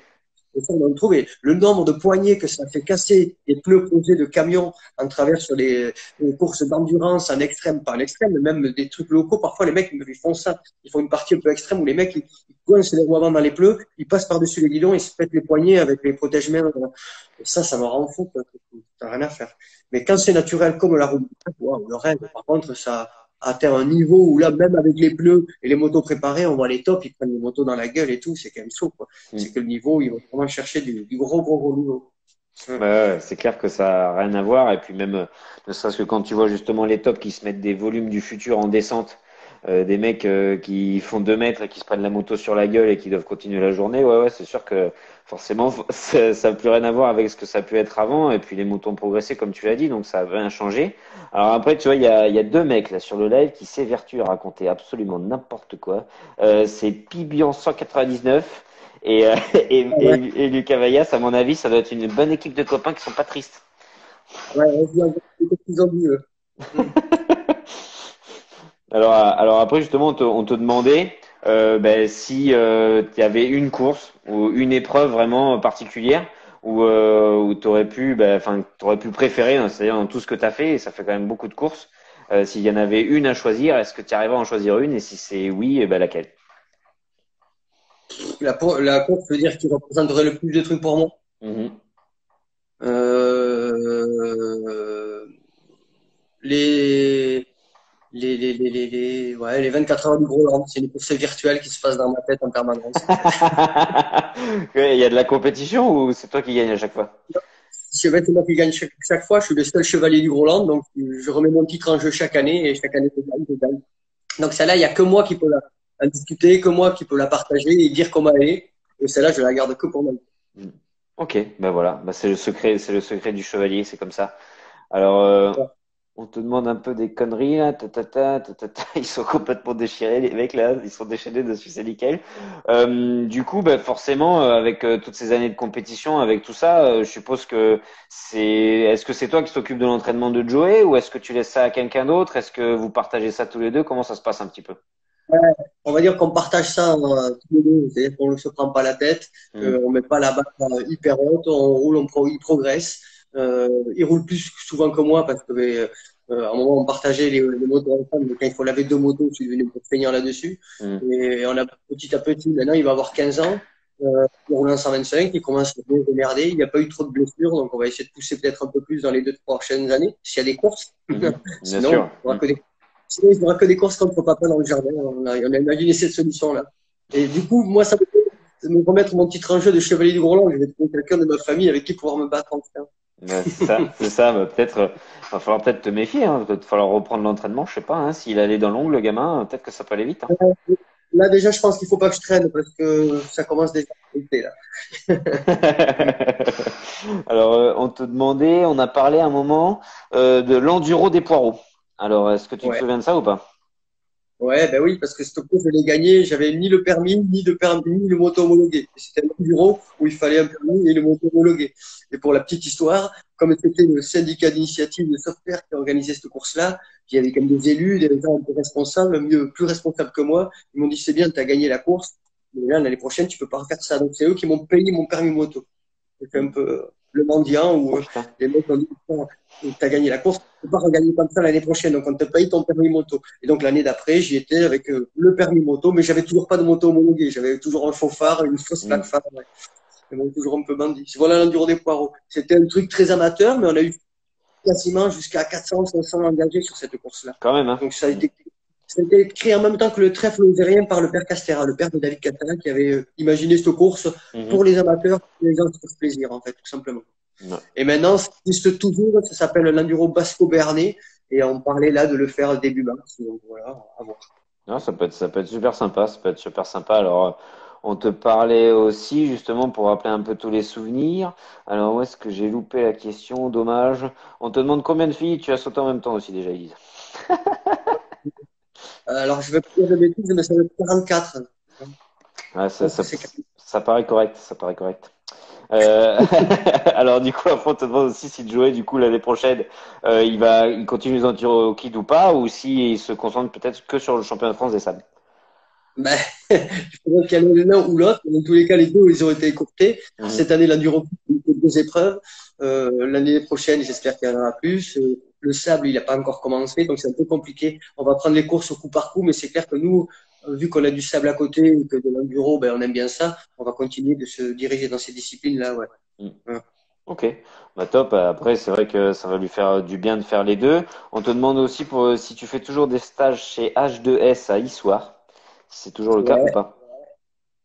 Et ça, on en trouve. Et le nombre de poignées que ça fait casser les pneus posés de camions en travers sur les courses d'endurance en extrême, pas en extrême, mais même des trucs locaux. Parfois, les mecs, ils font ça. Ils font une partie un peu extrême où les mecs, ils coincent les roues avant dans les pneus, ils passent par-dessus les guidons, ils se pètent les poignets avec les protège-mains. Et ça me rend fou, quoi. T'as rien à faire. Mais quand c'est naturel, comme la roue, wow, le rêve, par contre, ça atteint un niveau où là, même avec les pneus et les motos préparées, on voit les tops, ils prennent les motos dans la gueule et tout, c'est quand même chaud, quoi. C'est Mm. que le niveau, ils vont vraiment chercher du gros niveau. Ouais, ouais, c'est clair que ça a rien à voir. Et puis même, ne serait-ce que quand tu vois justement les tops qui se mettent des volumes du futur en descente, des mecs qui font 2 mètres et qui se prennent la moto sur la gueule et qui doivent continuer la journée, ouais, ouais, c'est sûr que forcément, ça n'a plus rien à voir avec ce que ça a pu être avant. Et puis les motos ont progressé, comme tu l'as dit, donc ça a rien changé. Alors après, tu vois, il y a 2 mecs là sur le live qui s'évertuent à raconter absolument n'importe quoi. C'est Pibian 199. Et, Ah ouais, et Lucas Vallas, à mon avis, ça doit être une bonne équipe de copains qui sont pas tristes. ouais, vas-y, qu'est-ce qu'ils ont dit, eux. Alors après, justement, on te demandait ben, si il y avait une course ou une épreuve vraiment particulière où t'aurais pu, ben, enfin, t'aurais pu préférer, hein, c'est-à-dire dans tout ce que tu as fait, et ça fait quand même beaucoup de courses. S'il y en avait une à choisir, est-ce que tu arriverais à en choisir une? Et si c'est oui, eh ben, laquelle? La course veut dire qu'ils représenteraient le plus de trucs pour moi. Mhm. Euh, les, ouais, les 24 heures du Groland, c'est une course virtuelle qui se passe dans ma tête en permanence. Ouais, il y a de la compétition ou c'est toi qui gagne à chaque fois? C'est moi qui gagne chaque fois, je suis le seul chevalier du Groland, donc je remets mon titre en jeu chaque année et chaque année je gagne. Donc celle-là, il y a que moi qui peux la discuter, que moi qui peux la partager et dire comment elle est. Et celle-là, je la garde que pour moi. Mm. Ok, ben voilà, ben c'est le secret du chevalier, c'est comme ça. Alors, on te demande un peu des conneries là, ils sont complètement déchirés les mecs là, ils sont déchaînés dessus, c'est nickel. Du coup, ben forcément, avec toutes ces années de compétition, avec tout ça, je suppose que est-ce que c'est toi qui t'occupes de l'entraînement de Joey ou est-ce que tu laisses ça à quelqu'un d'autre? Est-ce que vous partagez ça tous les deux? Comment ça se passe un petit peu? On va dire qu'on partage ça tous les deux, c'est-à-dire qu'on ne se prend pas la tête, Mm. on met pas la barre hyper haute, on roule, il progresse. Il roule plus souvent que moi parce que À un moment, on partageait les motos ensemble, mais quand il faut laver 2 motos, je suis devenu pour finir là-dessus. Mm. Et on a petit à petit, maintenant, il va avoir 15 ans. Il roule en 125, il commence à bien démerder. Il n'y a pas eu trop de blessures, donc on va essayer de pousser peut-être un peu plus dans les 2-3 prochaines années, s'il y a des courses. Mhm. Bien Sinon, sûr. sinon, il n'y aura que des courses contre papa dans le jardin. On a imaginé cette solution-là. Et du coup, moi, ça me fait me remettre mon titre en jeu de chevalier du Groland. Je vais trouver quelqu'un de ma famille avec qui pouvoir me battre en fait. Ben, c'est ça, c'est ça. Bah, peut-être, va falloir peut-être te méfier. Hein. Va falloir reprendre l'entraînement. Je sais pas. Hein, s'il allait dans l'ongle, le gamin, peut-être que ça peut aller vite. Hein. Là, déjà, je pense qu'il faut pas que je traîne parce que ça commence déjà à m'irriter, là. Alors, on te demandait, on a parlé à un moment de l'enduro des poireaux. Alors, est-ce que tu te Ouais. souviens de ça ou pas? Ouais, ben oui, parce que cette course, je l'ai gagnée. J'avais ni le permis, ni le moto homologué. C'était un bureau où il fallait un permis et le moto homologué. Et pour la petite histoire, comme c'était le syndicat d'initiative de software qui organisait cette course-là, il y avait quand même des élus, des gens un peu responsables, mieux, plus responsables que moi. Ils m'ont dit, c'est bien, tu as gagné la course. Mais là, l'année prochaine, tu peux pas refaire ça. Donc, c'est eux qui m'ont payé mon permis moto. C'est un peu le mendiant où Oh putain. les mecs ont dit, tu as gagné la course, tu peux pas regagner comme ça l'année prochaine, donc on te paye ton permis moto. Et donc l'année d'après, j'y étais avec le permis moto, mais j'avais toujours pas de moto homologuée. J'avais toujours un faux phare, une fausse Mm. plaque phare. Ouais. Mais bon, toujours un peu bandit. Voilà l'enduro des poireaux. C'était un truc très amateur, mais on a eu quasiment jusqu'à 400, 500 engagés sur cette course-là. Quand même, hein. Donc ça a Mm. été créé en même temps que le trèfle algérien par le père Castera, le père de David Castera, qui avait imaginé cette course Mhm. pour les amateurs, pour que les gens se fassent plaisir, en fait, tout simplement. Ouais. Et maintenant, ça existe toujours, ça s'appelle l'enduro basco-béarnais, et on parlait là de le faire début mars. Donc voilà, à voir. Non, ça peut être super sympa, ça peut être super sympa. Alors, on te parlait aussi, justement, pour rappeler un peu tous les souvenirs. Alors, où est-ce que j'ai loupé la question? Dommage. On te demande combien de filles tu as sauté en même temps aussi, déjà, Elise. Alors, je vais pas dire de bêtises, mais ça va être 44. Je Ouais, pense que c'est ça paraît correct, ça paraît correct. Euh, alors, du coup, après, on te demande aussi si Joey, du coup, l'année prochaine, il continue les enduro au kid ou pas, ou s'il se concentre peut-être que sur le championnat de France des sables. ben, je pense qu'il y en a l'un ou l'autre. Dans tous les cas, les deux, ils ont été écourtés. Mhm. Cette année, l'enduro, il y a 2 épreuves. L'année prochaine, j'espère qu'il y en aura plus. Le sable, il n'a pas encore commencé, donc c'est un peu compliqué. On va prendre les courses au coup par coup, mais c'est clair que nous, vu qu'on a du sable à côté et que de l'enduro, ben, on aime bien ça, on va continuer de se diriger dans ces disciplines-là, ouais. Mhm. Ouais. Ok, bah top. Après, c'est vrai que ça va lui faire du bien de faire les deux. On te demande aussi pour si tu fais toujours des stages chez H2S à Issoire, si c'est toujours le cas ou Ouais, pas.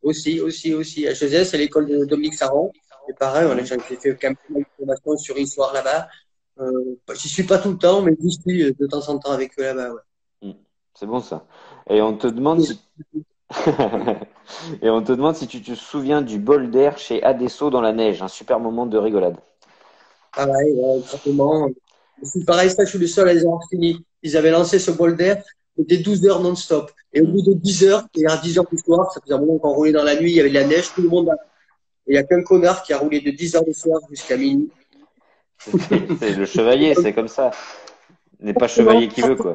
aussi. HES, c'est l'école de Dominique Saron. Et pareil, Mhm. j'ai fait quand même pas mal de formations sur Histoire là-bas. J'y suis pas tout le temps, mais j'y suis de temps en temps avec eux là-bas, ouais. Mhm. C'est bon ça. Et on te demande si et on te demande si tu te souviens du bol d'air chez Adesso dans la neige, un super moment de rigolade. Pareil, ouais, exactement. C'est pareil, ça, je suis le seul à les avoir fini. Ils avaient lancé ce bol d'air, c'était 12 heures non-stop. Et au Mhm. bout de 10 heures, et à 10 heures du soir, ça faisait un moment qu'on roulait dans la nuit, il y avait de la neige, tout le monde a... Et il y a qu'un connard qui a roulé de 10 heures du soir jusqu'à minuit. C'est le chevalier, c'est comme ça. N'est pas chevalier qui veut quoi.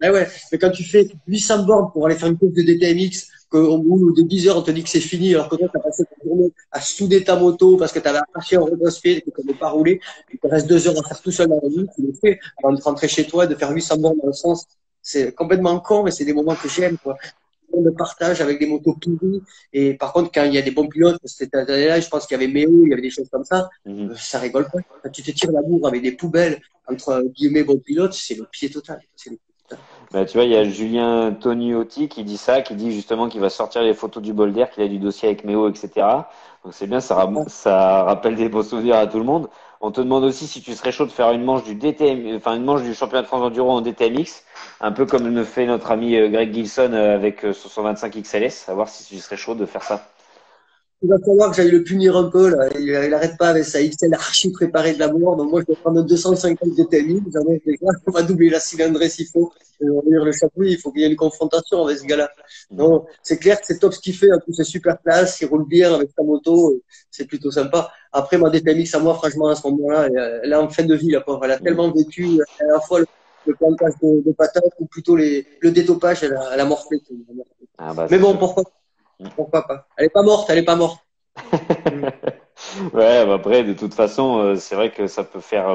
Ah ouais, mais quand tu fais 800 bornes pour aller faire une course de DTMX, qu'au bout de 10 heures, on te dit que c'est fini, alors que toi, tu as passé ta journée à souder ta moto parce que tu avais arraché un redresse-pied et que tu n'avais pas roulé, et qu'il te reste 2 heures à faire tout seul dans la nuit, tu le fais avant de rentrer chez toi et de faire 800 bornes dans le sens. C'est complètement con, mais c'est des moments que j'aime, quoi. On le partage avec des motos pourries. Et par contre, quand il y a des bons pilotes, cette année-là, je pense qu'il y avait Méo, il y avait des choses comme ça, Mhm. ça rigole pas. Quand tu te tires la bourre avec des poubelles entre guillemets bons pilotes, c'est le pied total. C'est le pied total. Bah, tu vois, il y a Julien Tonioti qui dit ça, qui dit justement qu'il va sortir les photos du bol d'air, qu'il a du dossier avec Méo, etc. Donc c'est bien, ça rappelle des beaux souvenirs à tout le monde. On te demande aussi si tu serais chaud de faire une manche du DTM, enfin une manche du championnat de France enduro en DTMX, un peu comme le fait notre ami Greg Gilson avec son 125 XLS, à voir si tu serais chaud de faire ça. Il va falloir que j'aille le punir un peu, là. Il arrête pas avec sa XL archi préparée de la mort. Donc moi, je vais prendre 250 de TMI. On va doubler la cylindrée s'il faut. Et on va dire le chapeau, il faut qu'il y ait une confrontation avec ce gars-là. Mhm. Non, c'est clair que c'est top ce qu'il fait. En plus, c'est super classe. Il roule bien avec sa moto. C'est plutôt sympa. Après, ma DTMX à moi, franchement, à ce moment-là, elle est en fin de vie, la pauvre. Elle a Mhm. tellement vécu, à la fois le plantage de patates ou plutôt le détopage, elle a morflé. Ah bah Mais c'est bon, sûr. pourquoi Mhm. pas? Elle est pas morte, elle est pas morte. Ouais, bah après, de toute façon, c'est vrai que ça peut faire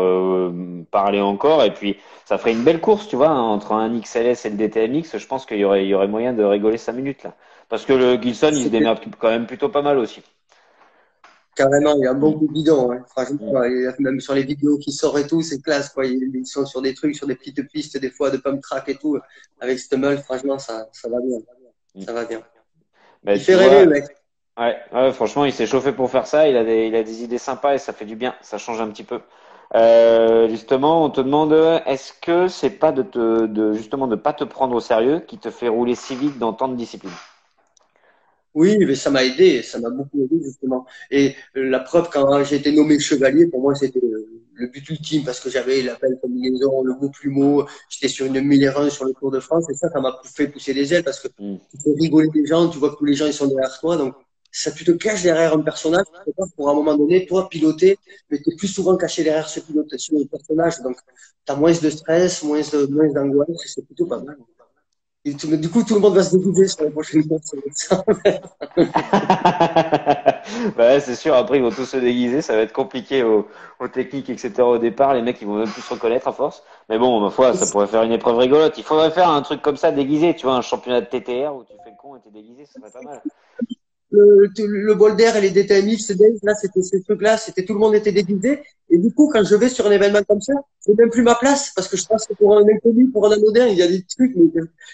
parler encore. Et puis, ça ferait une belle course, tu vois, hein, entre un XLS et le DTMX. Je pense il y aurait moyen de rigoler 5 minutes là. Parce que le Gilson, il se C'était démerde quand même plutôt pas mal aussi. carrément, il y a un bon Mm, coup de bidon, hein. mm, Franchement, et même sur les vidéos qui sortent et tout, c'est classe, quoi. Ils sont sur des trucs, sur des petites pistes, des fois, de pump track et tout. Avec cette meule, franchement, ça va bien. mm. Ça va bien. Bah, Il tu fait rêver, le vois, mec. ouais, ouais, franchement, il s'est chauffé pour faire ça. Il a des idées sympas et ça fait du bien. Ça change un petit peu. Justement, on te demande, est-ce que c'est pas justement de pas te prendre au sérieux qui te fait rouler si vite dans tant de disciplines? Oui, mais ça m'a aidé, ça m'a beaucoup aidé justement. Et la preuve, quand j'ai été nommé chevalier, pour moi, c'était le but ultime parce que j'avais la belle combinaison, le beau plumeau, j'étais sur une 1001 sur le Tour de France et ça m'a fait pousser les ailes parce que Mm. tu fais rigoler les gens, tu vois que tous les gens ils sont derrière toi, donc ça, tu te caches derrière un personnage, tu peux pas pour un moment donné, toi, piloter, mais tu es plus souvent caché derrière ce personnage, donc tu as moins de stress, moins d'angoisse, c'est plutôt pas mal. Et du coup, tout le monde va se déguiser sur les prochaines courses. Ouais, c'est sûr. Après, ils vont tous se déguiser. Ça va être compliqué aux techniques, etc. Au départ, les mecs, ils vont même plus se reconnaître à force. Mais bon, ma foi, ça pourrait faire une épreuve rigolote. Il faudrait faire un truc comme ça déguisé. Tu vois, un championnat de TTR où tu fais le con et t'es déguisé, ce serait pas mal. Le bol d'air et les DTMX, là, c'était ces trucs-là, c'était tout le monde était déguisé. Et du coup, quand je vais sur un événement comme ça, c'est même plus ma place parce que je passe pour un inconnu, pour un anodin. Il y a des trucs,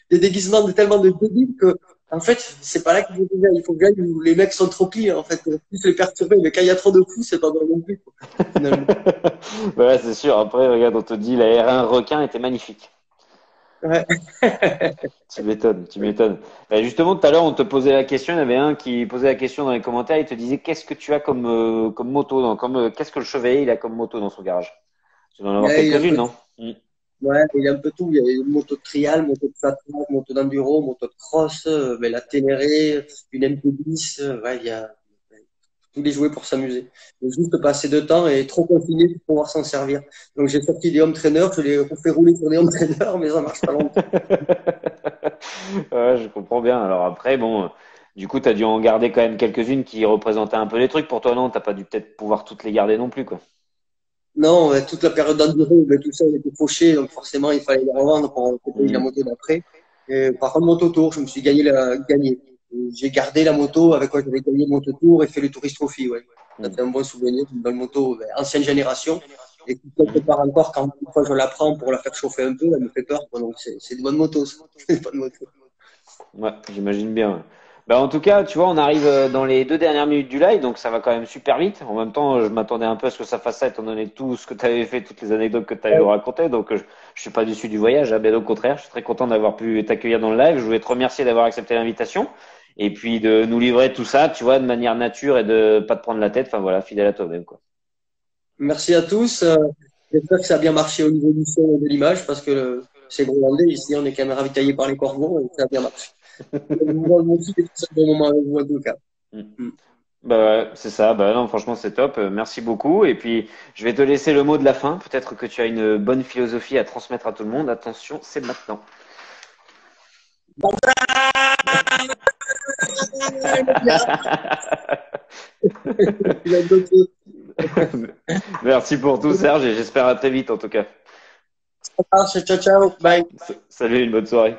des déguisements de tellement de débiles que, en fait, c'est pas là qu'il faut que j'aille. Il faut que j'aille où les mecs sont trop clean, en fait, pour plus les perturber. Mais quand il y a trop de coups, c'est pas bon non plus, quoi, finalement. Ouais, c'est sûr. Après, regarde, on te dit la R1 requin était magnifique. Ouais. Tu m'étonnes, tu m'étonnes. Bah, justement, tout à l'heure, on te posait la question. Il y en avait un qui posait la question dans les commentaires. Il te disait qu'est-ce que tu as comme, comme moto, qu'est-ce que le chevalier il a comme moto dans son garage? Tu dois en avoir Il a un quelques-unes, peu non? Mm. Ouais, il y a un peu tout. Il y a une moto de trial, moto de flat track, moto d'enduro, moto de cross, mais la Ténéré, une MP10. Ouais, il y a tous les jouets pour s'amuser. Il faut juste passer de temps et trop confiné pour pouvoir s'en servir. Donc j'ai sorti des home trainers, je les refais rouler sur des home trainers, mais ça marche pas longtemps. Ouais, je comprends bien. Alors après, bon, du coup, tu as dû en garder quand même quelques-unes qui représentaient un peu les trucs pour toi, non? T'as pas dû peut-être pouvoir toutes les garder non plus, quoi. Non, toute la période d'enduro, tout ça, il était fauché, donc forcément, il fallait les revendre pour payer la Mm. moto d'après. Et par contre, Moto Tour, je me suis gagné. J'ai gardé la moto avec quoi j'avais gagné Moto Tour et fait le Tourist Trophy, ouais. Ça Mm. fait un bon souvenir, une belle moto, ancienne génération. Et qui, quelque Mm. part encore, quand une fois je la prends pour la faire chauffer un peu, elle me fait peur, quoi. Donc c'est une bonne moto, ça. C'est une bonne moto. Ouais, j'imagine bien. Ouais. Bah, en tout cas, tu vois, on arrive dans les 2 dernières minutes du live, donc ça va quand même super vite. En même temps, je m'attendais un peu à ce que ça fasse ça, étant donné tout ce que tu avais fait, toutes les anecdotes que tu avais racontées. Donc, je suis pas déçu du voyage, hein, bien au contraire. Je suis très content d'avoir pu t'accueillir dans le live. Je voulais te remercier d'avoir accepté l'invitation et puis de nous livrer tout ça, tu vois, de manière nature et de pas te prendre la tête. Enfin voilà, fidèle à toi-même, quoi. Merci à tous. J'espère que ça a bien marché au niveau du son et de l'image, parce que c'est grolandais. Ici, on est quand même ravitaillé par les corbeaux et ça a bien marché. Moi aussi, j'ai passé un bon moment avec vous, en tout cas. Mm. Mm. Bah ouais, c'est ça. Bah non, franchement, c'est top. Merci beaucoup. Et puis, je vais te laisser le mot de la fin. Peut-être que tu as une bonne philosophie à transmettre à tout le monde. Attention, c'est maintenant. Il a bloqué. Merci pour tout, Serge, et j'espère à très vite en tout cas. Ciao, ciao. Bye. Salut, une bonne soirée.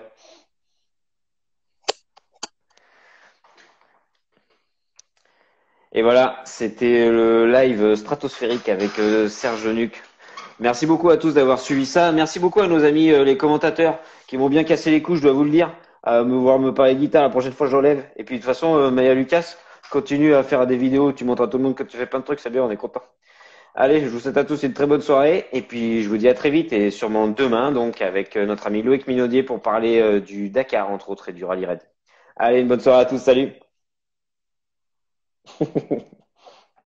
Et voilà, c'était le live stratosphérique avec Serge Nuc. Merci beaucoup à tous d'avoir suivi ça. Merci beaucoup à nos amis les commentateurs qui m'ont bien cassé les couilles, je dois vous le dire, à me voir me parler de guitare. La prochaine fois, j'enlève. Et puis de toute façon, Maya Lucas, continue à faire des vidéos. Tu montres à tout le monde que tu fais plein de trucs, c'est bien, on est content. Allez, je vous souhaite à tous une très bonne soirée. Et puis je vous dis à très vite et sûrement demain, donc avec notre ami Loïc Minaudier pour parler du Dakar, entre autres, et du Rallye Raid. Allez, une bonne soirée à tous. Salut.